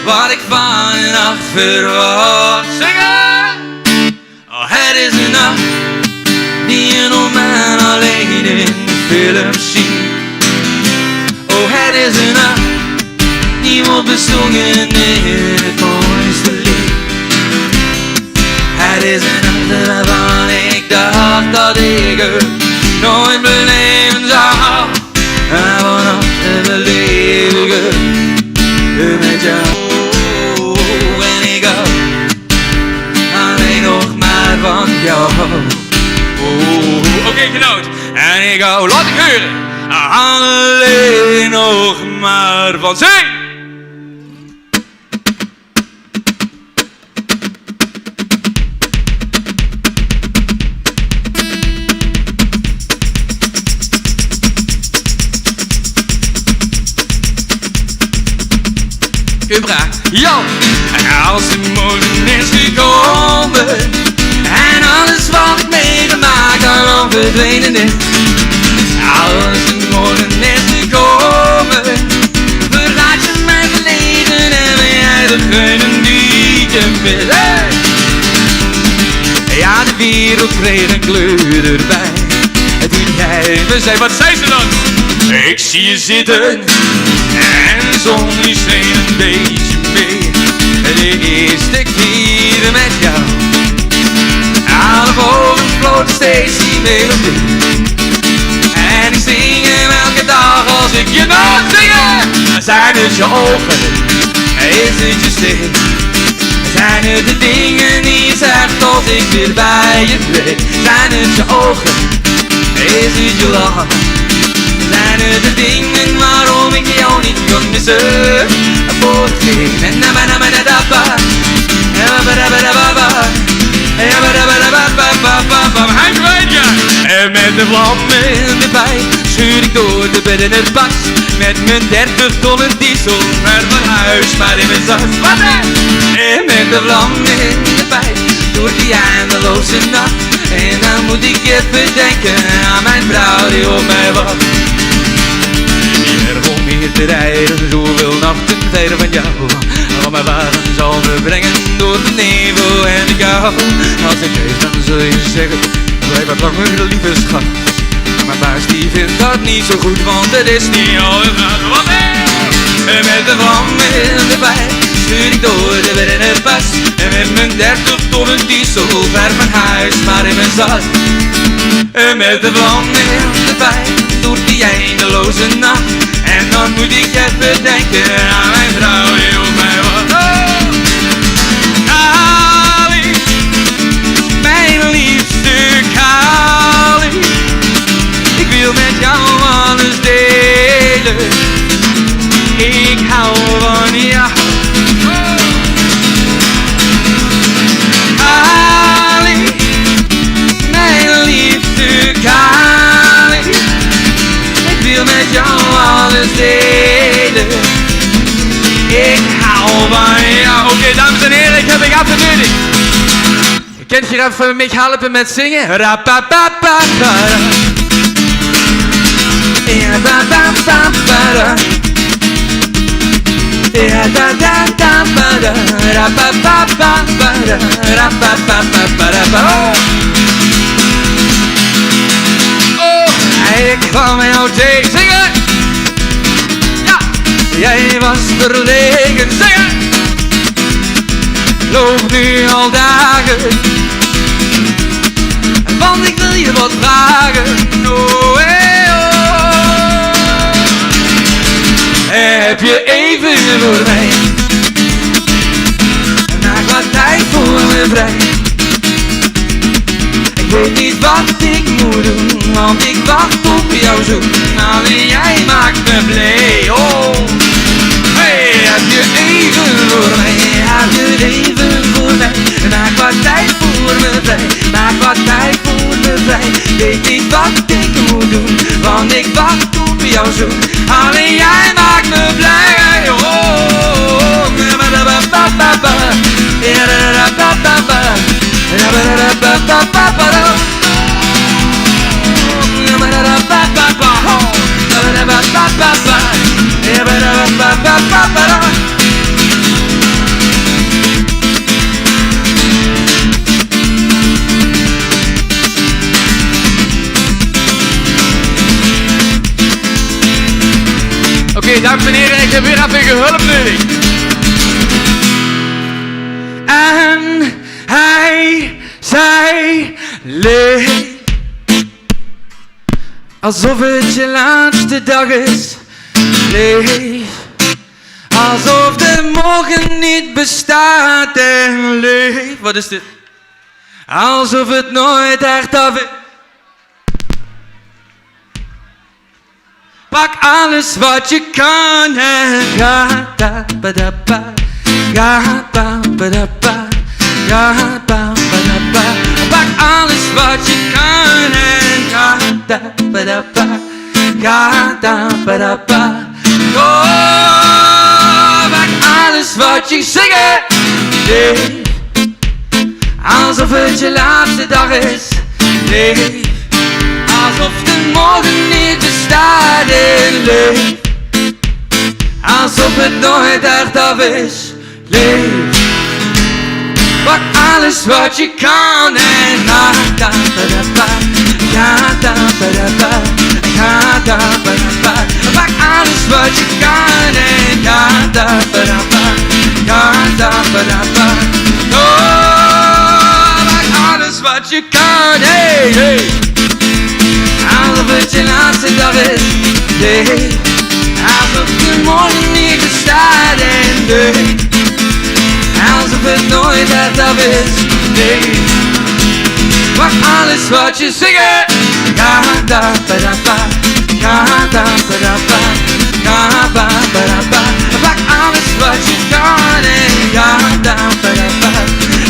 wat ik van een nacht verwacht. Zingen! Oh, het is een nacht die je nog maar alleen in de film ziet. Oh, het is een nacht die wordt bezongen in het mooiste lied. Het is een nacht waarvan ik dacht dat ik het nooit beleven zou. En vannacht beleef ik het met jou. En ik hou alleen nog maar van jou. Oké, genoot. En ik hou, laat ik horen, alleen nog maar van zing. gebracht. Ja, en als de morgen is gekomen en alles wat ik meegemaakt al verdwenen is. Als de morgen is gekomen, verlaat je mijn verleden en ben jij degene die je wil. Hey! Ja, de wereld kreeg een kleur erbij. En toen jij me zei, wat zei ze dan? Ik zie je zitten en de zon die scheen een beetje mee. De eerste keer met jou, alle boven vloot steeds die melodie. En ik zing hem elke dag als ik je mag zingen. Zijn het je ogen, is het je stem? Zijn het de dingen die je zegt als ik weer bij je ben? Zijn het je ogen, is het je lach? Zijn het de dingen waarom ik jou niet kan missen? Voor geen en en met de vlammen erbij schuur ik door de bed in het bas. Met mijn 30 tonnen diesel naar mijn huis, maar in mijn zas. En met de vlammen erbij door die eindeloze nacht. En dan moet ik even denken aan mijn vrouw die op mij wacht. Hier om hier te rijden, zoveel nachten verder van jou. Al mijn wagen zal me brengen door de nevel en de kou. Als ik leef dan zul je zeggen, blijf wat langer lieve schat. Maar mijn baas die vindt dat niet zo goed, want het is niet al een gaat wat en met de vlammen erbij stuur ik door de bed in het pas. En met mijn 30 tonnen diesel ver mijn huis, maar in mijn zas. En met de vlammen erbij door die eindeloze nacht. En dan moet ik even denken aan mijn vrouw die op mij wacht. Kali, mijn liefste Kali, ik wil met jou alles delen. Ik hou van jou. Kali, mijn liefste Kali, ik wil met jou alles delen. Ik hou van jou. Oké, dames en heren, ik heb ik even nodig. Kent je even mij helpen met zingen? Rapapapapara. Ja, da da da da. Ja, da da da da. Rapapapapara. Rapapapapara. Oh, ik kwam jou tegen. Zingen! Ja! Jij was verlegen. Zingen! Loop nu al dagen, want ik wil je wat vragen. Oh, hey, oh. Heb je even voor mij? Maak wat tijd voor me vrij. Ik weet niet wat ik moet doen, want ik wacht op jouw zoen. Alleen jij maakt me blij. Oh, hey, heb je even voor mij? Heb je even voor mij? Maak wat tijd voor me vrij. Maak wat tijd voor me vrij. Weet niet wat ik moet doen, want ik wacht op jouw zoen. Alleen jij maakt me blij. Oh, Oké, dames en heren, ik heb weer even hulp nodig. En hij zei, leef alsof het je laatste dag is. Leef alsof de morgen niet bestaat. En leef, wat is dit? Alsof het nooit echt af is. Pak alles wat je kan en ga da ba da ba, ga ba ba da ba, ga ba ba da ba. Pak alles wat je kan en ga da ba da ba, ga da ba da ba. Oh, pak alles alles wat je zegt. Leef alsof het je laatste dag is. Leef alsof de morgen niet bestaat. En leef alsof het nooit echt af is. Leef, pak alles wat je kan en ga da ba da ba, ga da ba da ba, ga da ba da ba. Pak alles wat je kan en ga da ba da ba, ga da ba da ba. Oh, pak alles wat je kan, hey, hey. Alsof het je laatste dag is, hey. Alsof de morgen niet bestaat en nee. Alsof het nooit echt af is, nee. Pak alles wat je zegt. Ga da ba da ba, ga da ba da ba, ga ba ba da ba. Pak alles wat je kan en ga da ba da ba,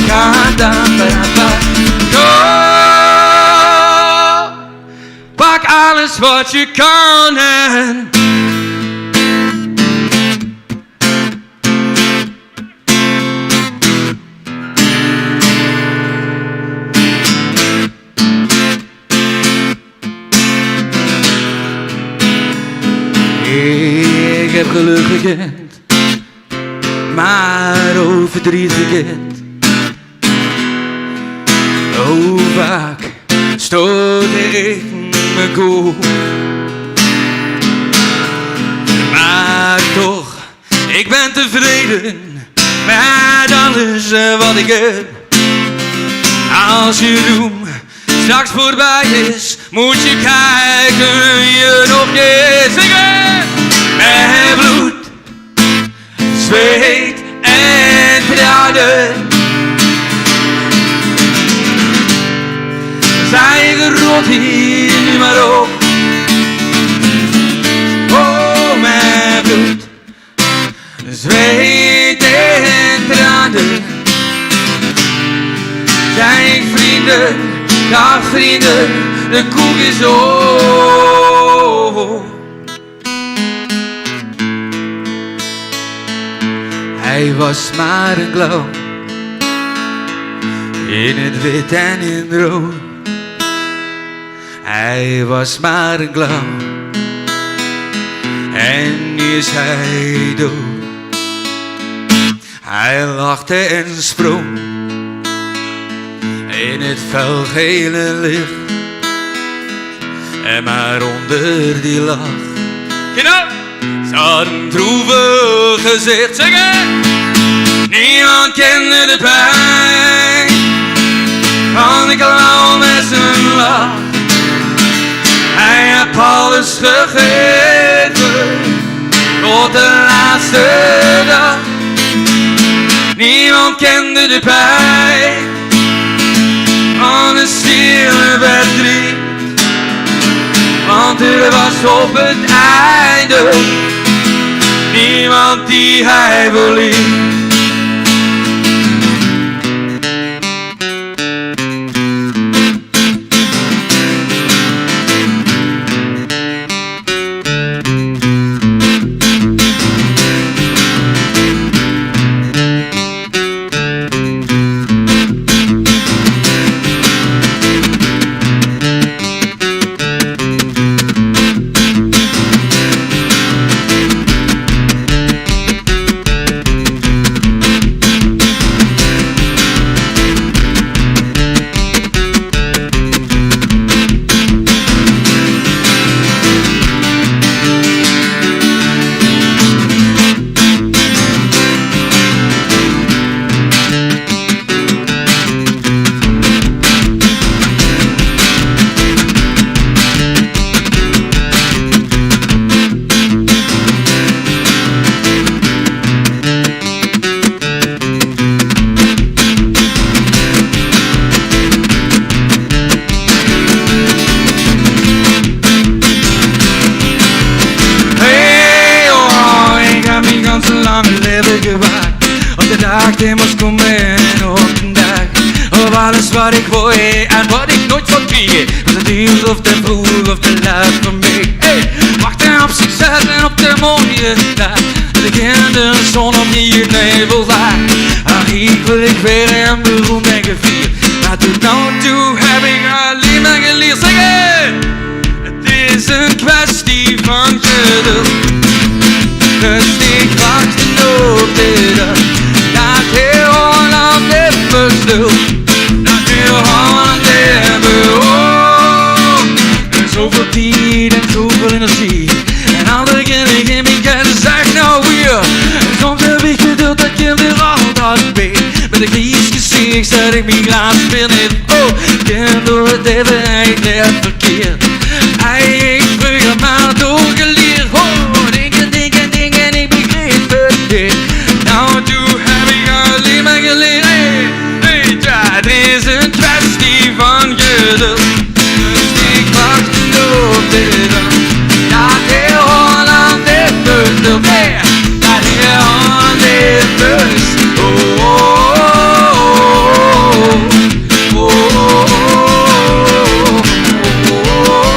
ga da ba da ba. Oh, pak alles wat je kan en ik heb geluk gekend, maar ook verdriet gekend. Hoe vaak stootte ik me koel, maar toch, ik ben tevreden met alles wat ik heb. Als je doem straks voorbij is, moet je kijken wie je nog is. Zingen! Met bloed, zweet en tranen zijn gerot hier nu maar op. Oh, met bloed, zweet en tranen zijn vrienden, dag vrienden, de koek is op. Hij was maar een clown, in het wit en in het rood. Hij was maar een clown, en nu is hij dood. Hij lachte en sprong in het felgele licht, en maar onder die lach zat een droevig gezicht. Zeg het! Niemand kende de pijn van de clown met zijn lach. Hij heeft alles gegeven tot de laatste dag. Niemand kende de pijn van een stille verdriet, want er was op het einde niemand die hij verliet. Immers komen op een dag op alles wat ik wil en wat ik nooit van krijg. Was het nieuws of te vroeg of te laat voor mij. Hey, wachten op succes en op de mooie dag. met de kinderzon op die nevelvaart. Ach, ik wil ik weer en beroemd en gevierd. Maar tot nou toe heb ik alleen maar geleerd. Zingen! Het is een kwestie van geduld. Rustig wachten op de dag. Dat heel Holland heeft besloten. Dat heel Holland heeft behoord. Er is zoveel tijd en zoveel energie. En alle kinderen in mijn kennis zegt nou weer. Soms heb ik geduld dat je weer altijd weet. Met een gries gezicht zet ik mijn glas binnen. Oh, kind door het even echt net verkeerd. Hij ik vroeger maar doorgeleerd. Oh, dingen, en ik begreep het niet. Nou, toen heb ik alleen maar geleerd. Hey, ja, het is een kwestie van geduld. Dus ik wacht op de dag. Dat heel Holland heeft besloten. Nee, dat heel Holland heeft besloten. Oh, oh, oh, oh.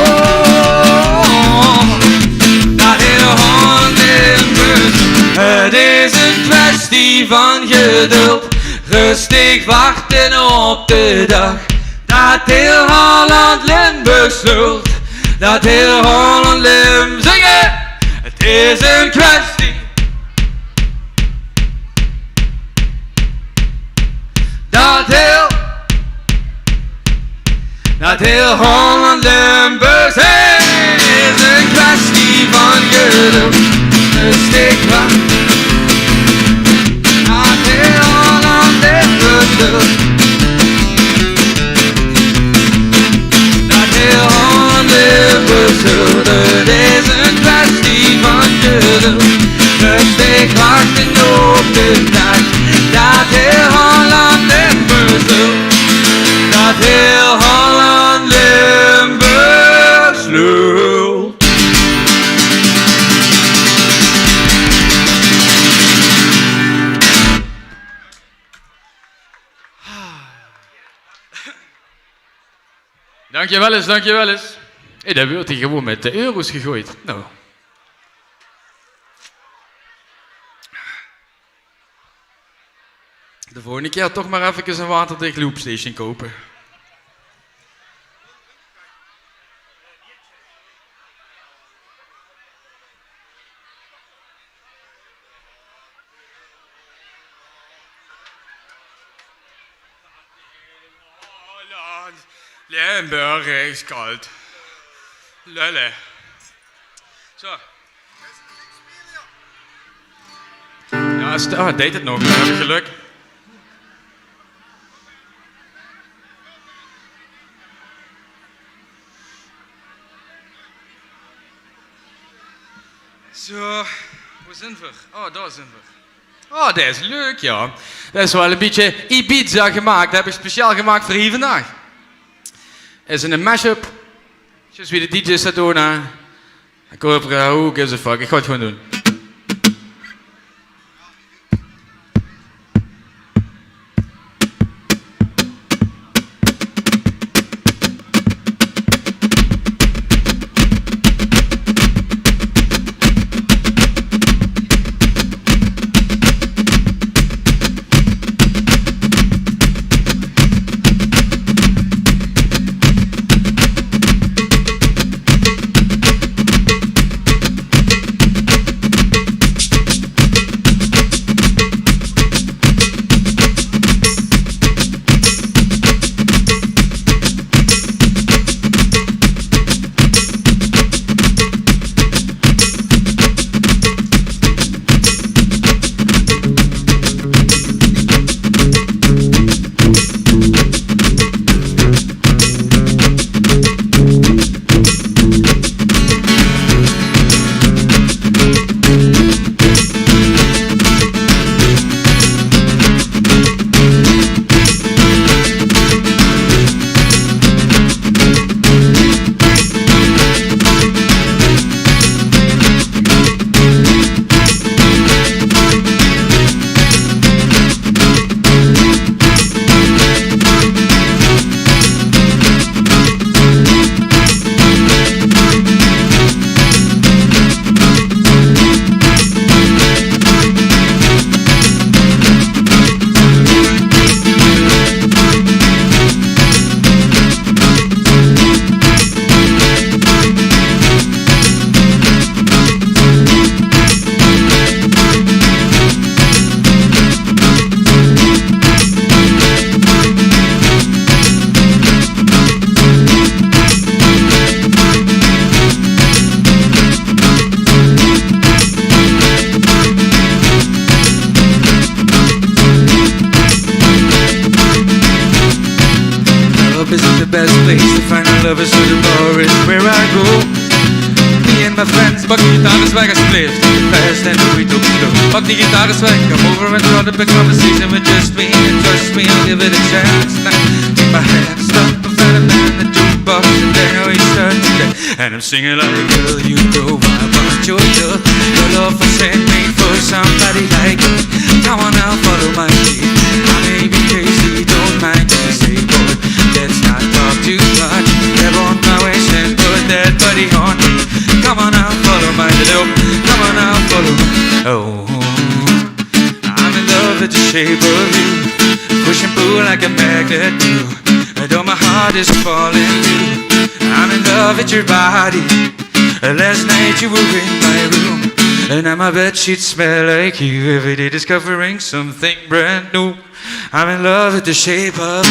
Dat heel Holland heeft besloten. Het is een kwestie van geduld. Rustig wachten op de dag. Dat heel Holland Limburg sloot. Dat heel Holland Limburg zingen. Het is een kwestie. Dat heel Holland Limburg zingen. Het is een kwestie van geduld. Rustig wachten. Dat heel Holland Limburg sloot. Dat heel Holland Limburg sloot. Het is een kwestie van geduld. Rustig wachten op de dag. Dat heel Holland Limburg sloot. Dat heel Holland Limburg sloot. Dankjewel eens, dankjewel eens. Hey, dat wordt hij gewoon met de euro's gegooid. Nou. De volgende keer toch maar even een waterdicht loopstation kopen. Limburg is koud. Lelle. Zo. Ja, deed het nog. Dan heb ik geluk. Zo, waar zijn we? Oh, daar zijn we. Oh, dat is leuk, ja. Dat is wel een beetje Ibiza gemaakt. Dat heb ik speciaal gemaakt voor hier vandaag. Het is een mashup. Zoals wie de DJ's dat doen. Ik hoop er, who gives a fuck. Ik ga het gewoon doen. love is to the bar is where I go. Me and my friends, pak die gitaar eens weg alsjeblieft. Fast and we don't slow. Pak die gitaar eens weg, come over and start up a conversation with just me. And trust me, I'll give it a chance. Now take my hand, stop and find a man in the jukebox, and there we start today. And I'm singing like, girl, you know I want your love. Your love was handmade for somebody like me. Come on now, follow my lead. I may be crazy, don't mind me. Say, boy, let's not talk too much. Grab on my waist and put that body on me. Come on now, follow my little. Come on now, follow me. Oh, I'm in love with the shape of you. Push and pull like a magnet do. Though my heart is falling too. I'm in love with your body. Last night you were in my room, and now my bedsheets smell like you. Every day discovering something brand new. I'm in love with the shape of.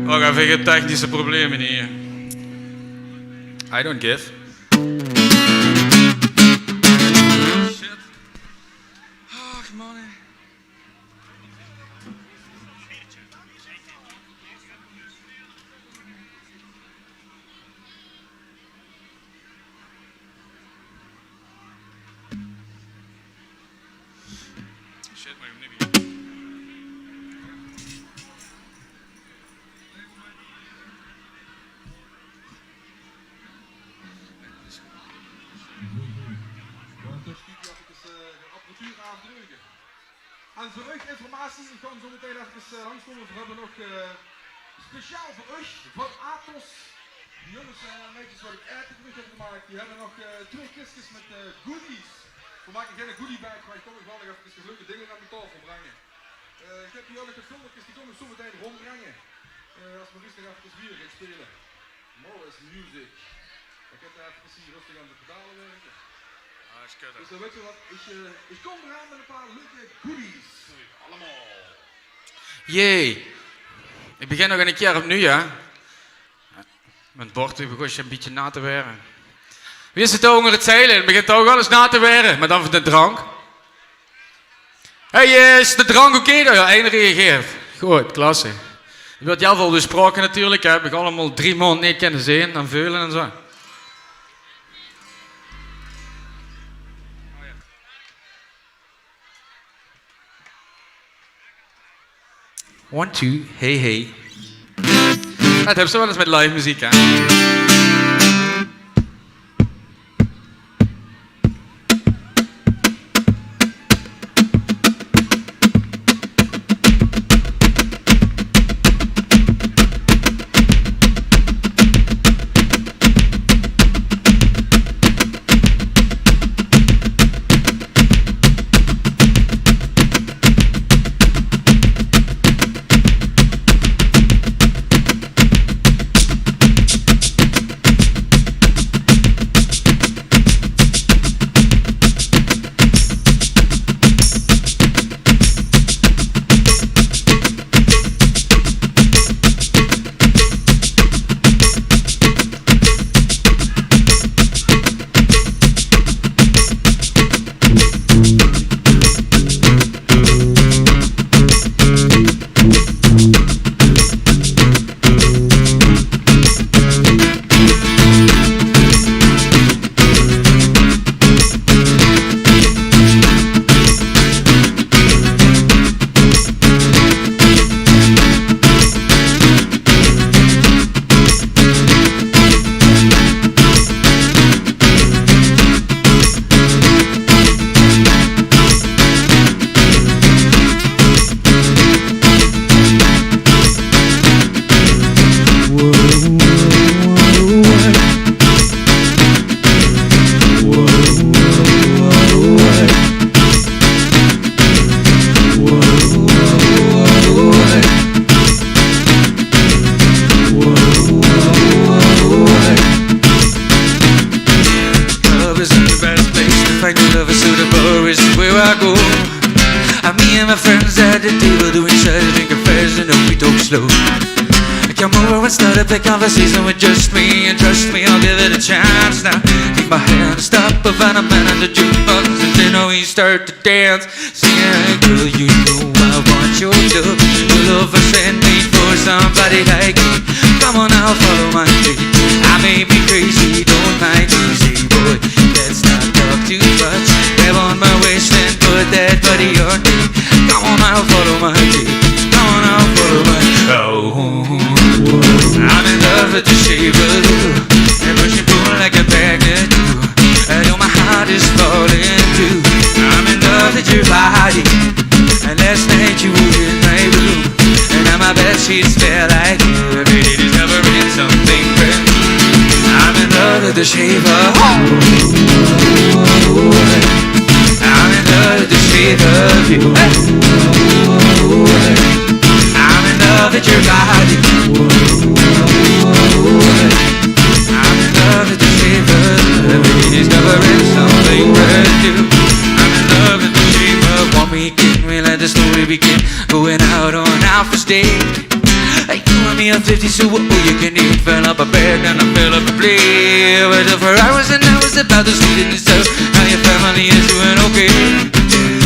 Oh, ik heb even technische problemen hier. I don't give. Shit. Ach, man. Shit, maar ik heb niet. En voor u informatie, ik kan zo meteen even langskomen. We hebben nog speciaal voor u, van Atos, de jongens en meisjes wat ik erg terug heb gemaakt, die hebben nog 2 kistjes met goodies. We maken geen goodie bag, maar ik kom nog wel nog even leuke dingen naar mijn tafel brengen. Ik heb hier ook nog filmpjes, die kom ik zo meteen rondbrengen. Als we rustig even hier gaan spelen. Morris Music. Ik heb daar even hier rustig aan de pedalen werken. Dus dan weet je wat, ik kom eraan met een paar leuke goodies. Allemaal. Jee. Ik begin nog een keer opnieuw, hè. Mijn bord begon je een beetje na te weren. Wie is het onder het zeilen? Het begint ook wel eens na te weren, maar dan van de drank. Hey, is de drank oké? Ja, één reageert. Goed, klasse. Je wordt heel veel besproken natuurlijk, hè. We gaan allemaal 3 maanden niet kunnen zien, dan veulen en zo. 1, 2, hey hey. Dat hebben ze wel eens met live muziek, hè. Come over and start up a conversation with just me, and trust me, I'll give it a chance. Now take my hand, stop, and find a man at the jukebox, and you know he's you start to dance, singing, hey girl, you know I want your love. Your love was handmade for somebody like me. Come on now, follow my lead. I may be crazy, don't mind me, say boy, let's not talk too much. Grab on my waist and put that body on me. Come on now, follow my lead. Come on now, follow my lead. Oh, I'm in love with the shape of you, and push and pull like a magnet do. I know my heart is falling too. I'm in love with your body, and last night you were in my room, and now my bedsheets smell like you. Every day discovering something brand new. I'm in love with the shape of you. I'm in love with the shape of you. I'm in love with your body. I'm in love with the shape of you. Every day discovering something brand new. I'm in love with the shape of one weekend. We let the story begin. Going out on our first date. You and me are 50, so you can eat. Fill up a bed and I fill up a plate. I was up for hours and hours about the sweetness of how your family is doing okay.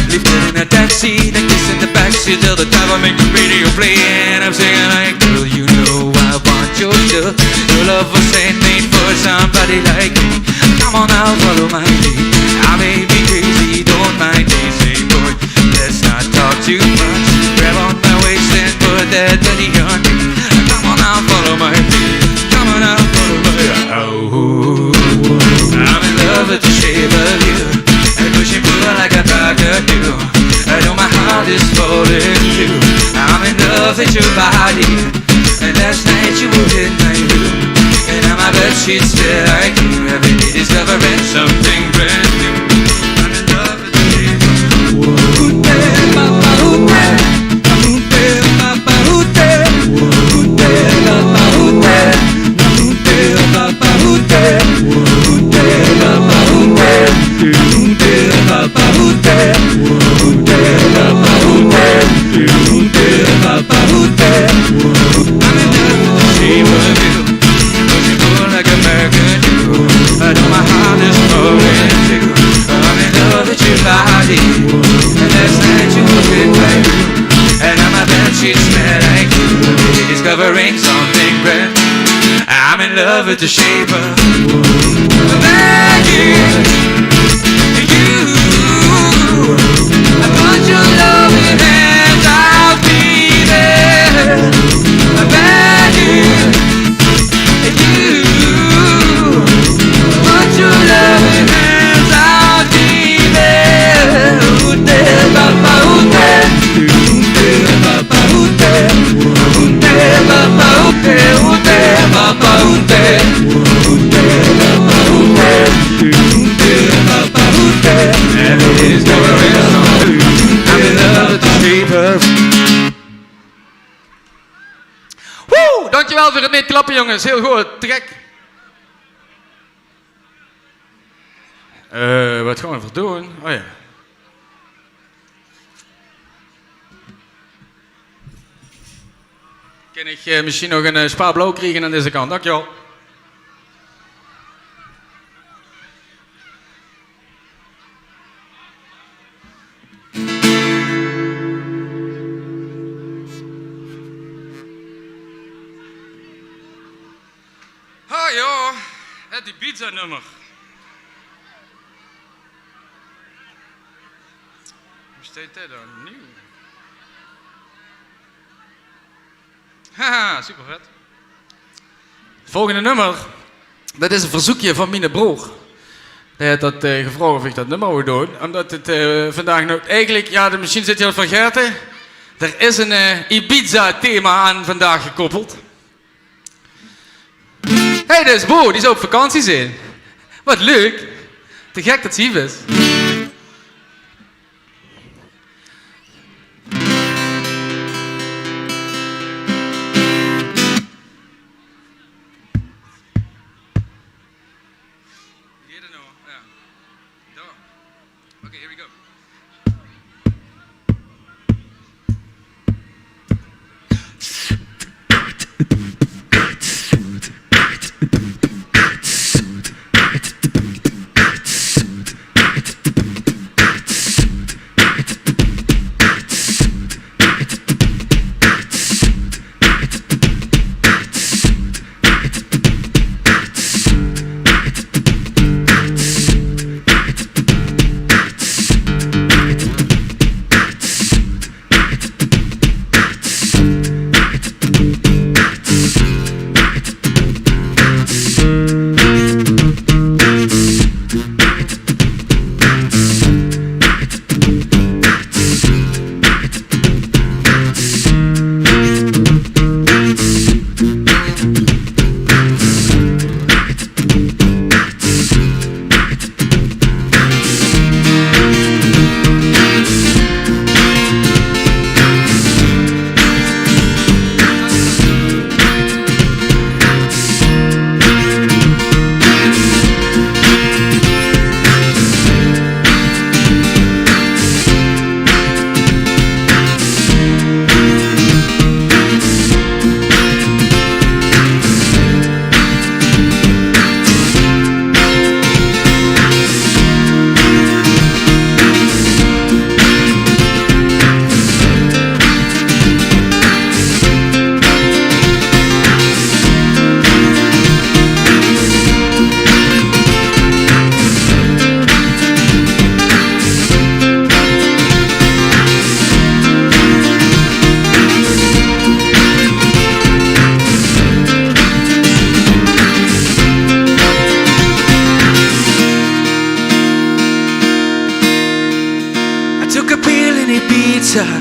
Lifted in a taxi, then kiss in the backseat till the time I make the radio play. And I'm saying like, girl, you know I want your love. Your love was handmade for somebody like me. Come on now, follow my lead. I may be crazy, don't mind me, say boy, let's not talk too much. Grab on my waist and put that body on me. Come on now, follow my lead. Come on now, follow my lead. Oh, I'm in love with the shape of you, and push and pull like a rocket do. I know my heart is falling too. I'm in love with your body, and last night you were in my room, and now my bedsheets smell like you. Every day discovering something brand new. I'm in love with the shape of you. I know my heart is falling too. I'm in love with your body, and last night you were in my room, and now my bedsheets smell like you. Discovering something brand new. I'm in love with the shape of magic. You, I put your loving hands out, baby. Magic. You. Put your loving hands out, baby. Ute, papa, ute. Ute, papa, ute. Ute, papa, ute. Ute, papa, ute. Ute, papa, ute. Ute, papa, ute. Every day's going on. I'm in love with the shape of. Woe! Dankjewel voor het meeklappen, jongens. Heel goed. Trek. Wat gaan we voor doen? Oh ja. Kan ik misschien nog een spa blauw krijgen aan deze kant? Dankjewel. Ah ja, het Ibiza nummer. Hoe staat dat dan nu? Haha, super vet. Het volgende nummer, dat is een verzoekje van mijn broer. Hij had dat gevraagd of ik dat nummer wil doen. Omdat het vandaag nog eigenlijk, ja, misschien zit je al vergeten. Er is een Ibiza-thema aan vandaag gekoppeld. Hé, dat is Bo, die zou op vakantie zijn. Wat leuk. Te gek dat ze hier is. guitar.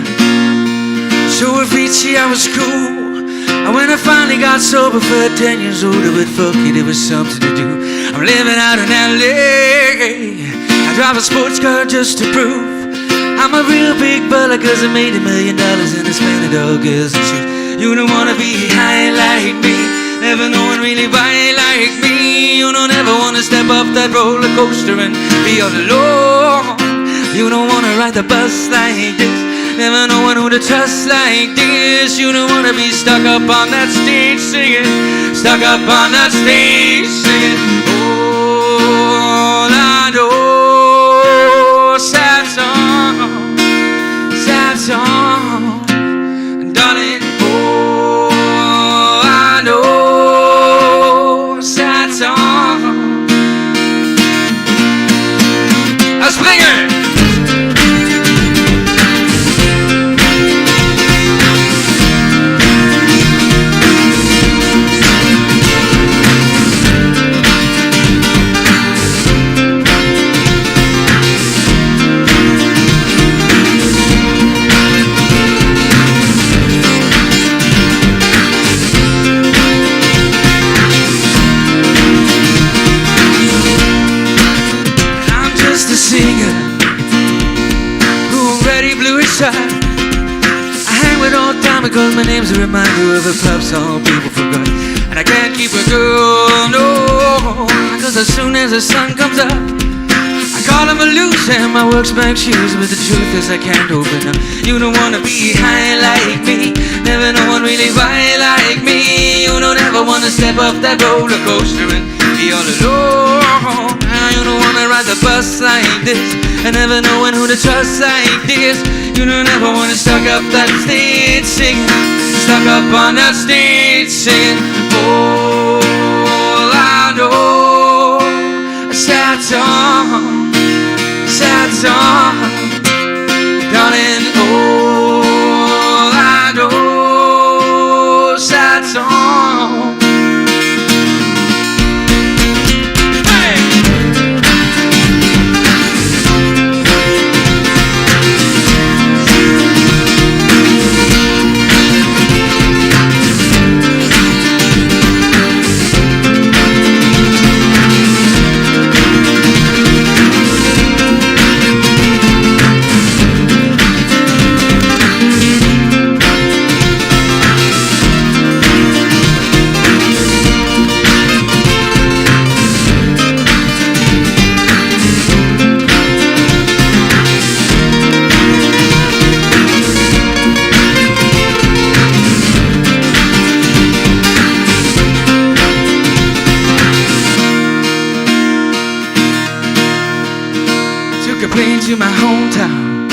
So Avicii, I was cool. And when I finally got sober for 10 years older, but fuck it, it was something to do. I'm living out in LA. I drive a sports car just to prove I'm a real big baller, cause I made $1 million and I spent it all girls and shoes. You don't wanna be high like me, never no one really buy like me. You don't ever wanna step off that roller coaster and be all alone. You don't wanna ride the bus like this, never know one who to trust like this. You don't wanna be stuck up on that stage singing, stuck up on that stage singing. All I know, sad song, darling. All I know, sad song. Let's bring it. I hang with old time because my name's a reminder of a pop song people forgot. And I can't keep a girl, no, cause as soon as the sun comes up I call him a loose and my work's back shoes. But the truth is I can't open up. You don't wanna be high like me, never no one really buy like me. You don't ever wanna step off that roller coaster and be all alone. You don't wanna ride the bus like this and never knowing who to trust like this. You don't ever wanna stuck up that stage singing, stuck up on that stage singing. All I know, a sad song, darling. All I know, sad song. To my hometown,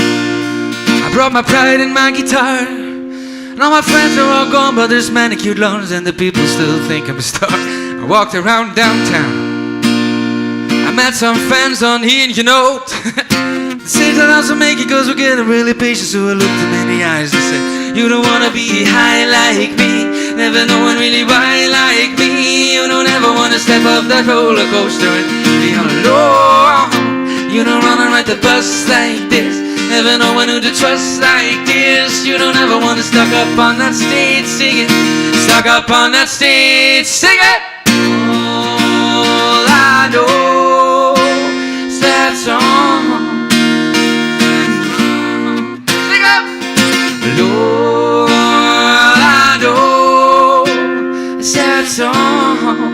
I brought my pride and my guitar. And all my friends are all gone, but there's many cute lawns and the people still think I'm a star. I walked around downtown, I met some friends on here, and you know they say that I also make it cause we're getting really patient. So I looked them in the eyes and said, you don't wanna be high like me, never no one really buy like me. You don't ever wanna step off that roller coaster and be all alone. You don't run and ride the bus like this, never know one who to trust like this. You don't ever wanna stuck up on that stage singing, stuck up on that stage singing. All I know, sad song. Sing up. All I know, sad song.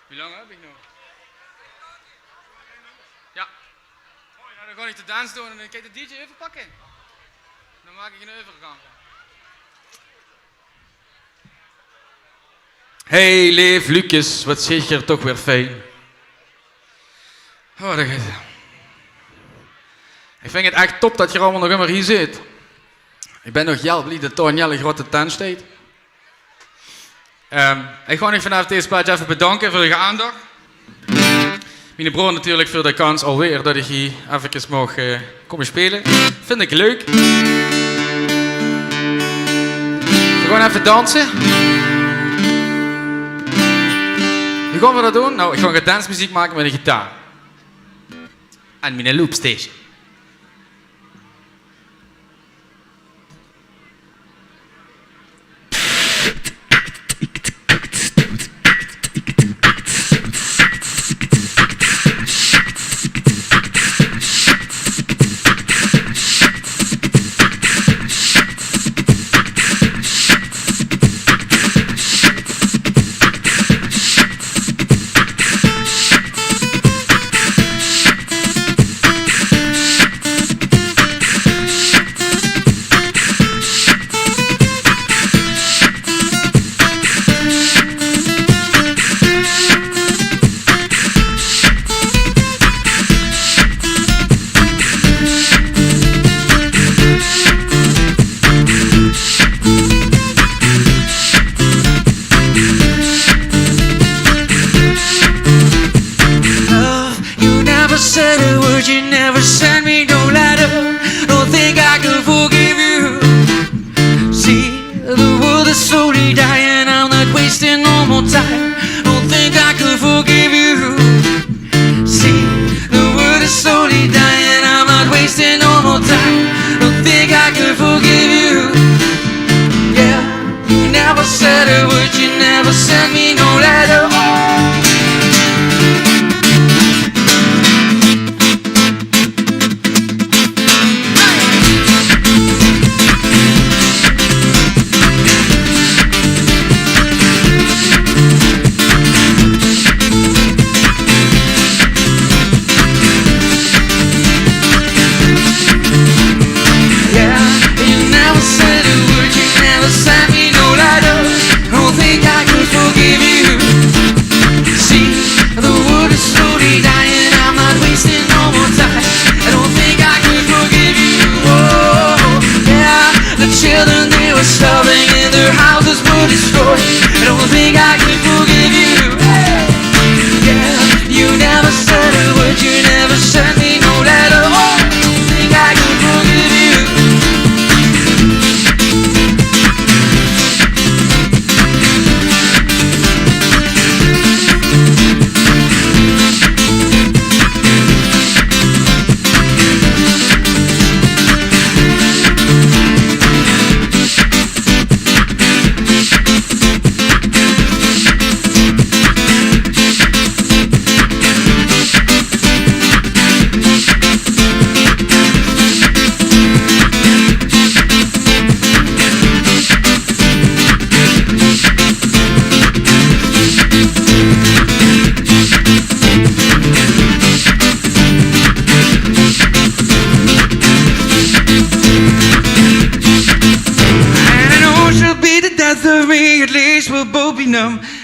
Wie lang heb ik nog? Ja. Oh, nou, dan ga ik de dans doen en dan kan ik de DJ even pakken. Dan maak ik een overgang. Hey, leef Lucas, wat zeg je er toch weer fijn. Oh, dat gaat. Ik vind het echt top dat je allemaal nog immer hier zit. Ik ben nog heel blij dat er een hele grote tent staat. Ik ga nog vanavond deze plaatje even bedanken voor de aandacht. Mijn broer natuurlijk voor de kans alweer dat ik hier even mag komen spelen. Vind ik leuk. We gaan even dansen. Hoe gaan we dat doen? Nou, ik ga dansmuziek maken met een gitaar. En mijn loopstation.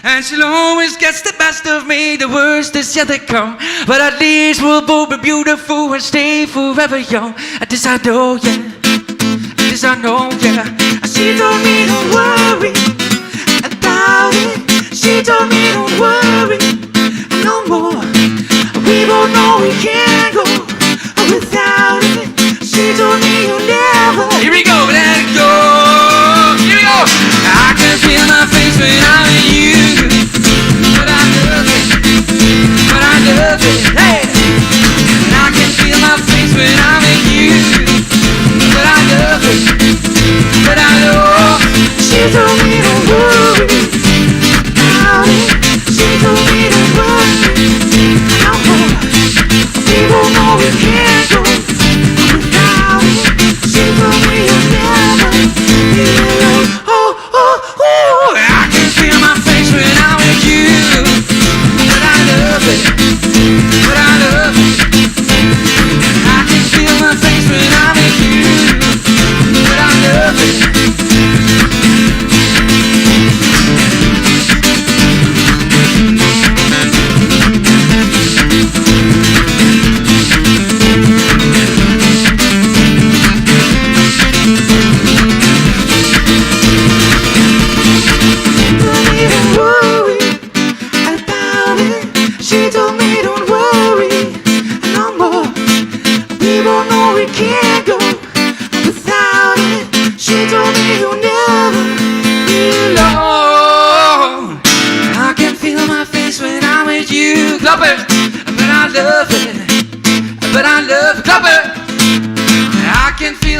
And she'll always get the best of me. The worst is yet to come, but at least we'll both be beautiful and stay forever young. And this I know, yeah. And this I know, yeah. And she told me don't worry about it. She told me don't worry no more. We both know we can't go without it. She told me you'll never. Here we go, let it go. Here we go. I can feel my face when I'm with you. But I love it. But I love it. Hey. And I can feel my face when I'm with you. But I love it. But I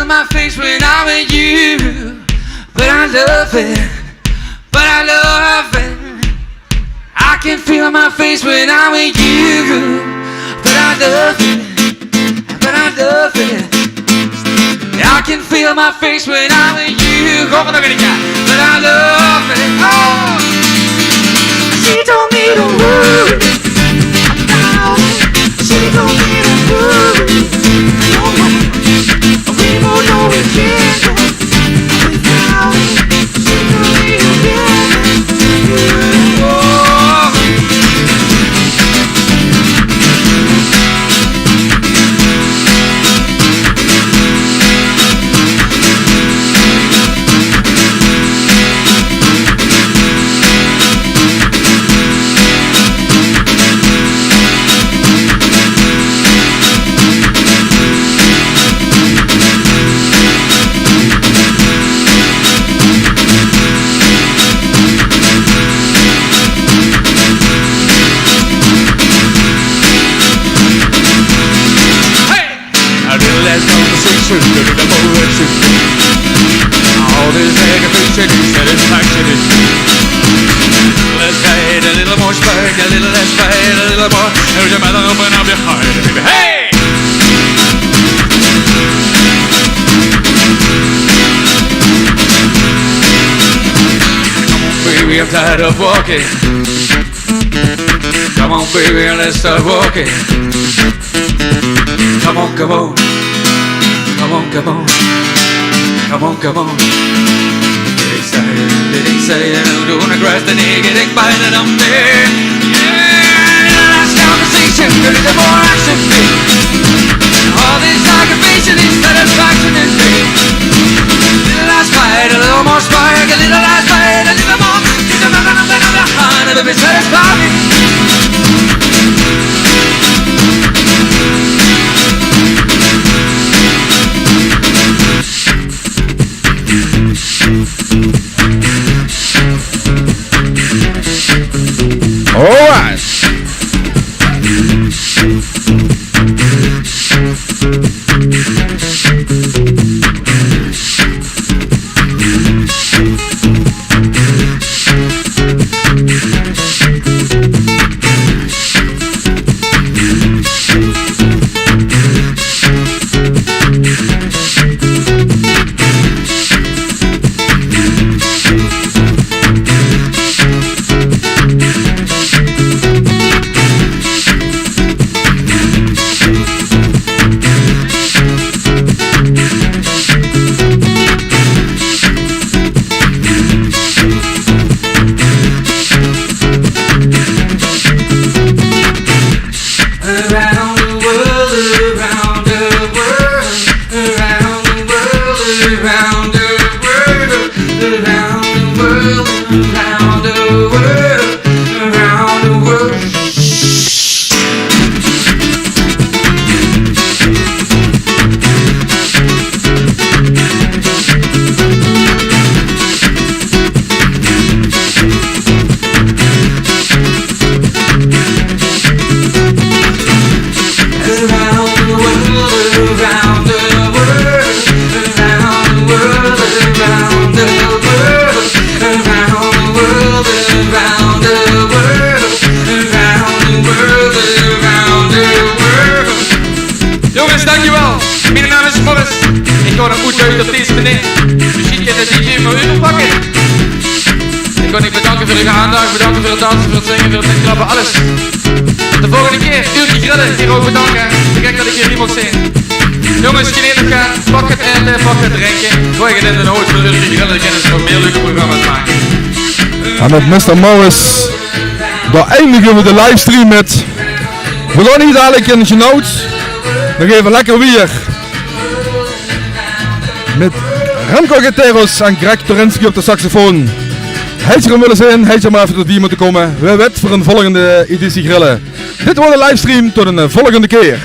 feel my face when I'm with you. But I love it, but I love it. I can feel my face when I'm with you. But I love it, but I love it. I can feel my face when I'm with you. Kom maar nog een keer. But I love it. Oh. She told me to worry. She told me to worry. No more. We both know we can't go without it. She told me to worry. Oh. All this aggravation and satisfaction is let's fight a little more spark, a little less fight, a little more. There's a matter open up your heart, baby. Hey! Come on, baby, I'm tired of walking. Come on, baby, let's start walking. Come on, come on. Come on, come on, come on, come on. Getting excited, I'm doing the grass, then you're getting by, and I'm there. Yeah, last conversation, a little more action, babe. All this aggravation is satisfaction is big. Little last fight, a little more spark, a little last fight, a little more. Just a minute, and baby, satisfy me. All right. Ik hoor een goed uit op deze meneer. Misschien kan de DJ maar u pakken. Ik wil u bedanken voor uw aandacht, bedanken voor het dansen, voor het zingen, voor het inklappen, alles. De volgende keer, uurtje grillen, hier ook bedanken. Ik denk dat ik hier niet mag zijn. Jongens, geen nog gaan, pak het eten, pak het drinken. Gooi het in de hoofd voor uurtje grillen, dan kunnen ze nog meer leuke programma's maken. En met Mr. Morris, daar eindigen we de livestream met. We gaan niet dadelijk in je notes. Dan geven we lekker weer. Met Remco Gutierrez en Greg Torinski op de saxofoon. Hij zou er willen zijn, hij zou maar even tot hier moeten komen. We weten voor een volgende editie grillen. Dit wordt een livestream, tot een volgende keer.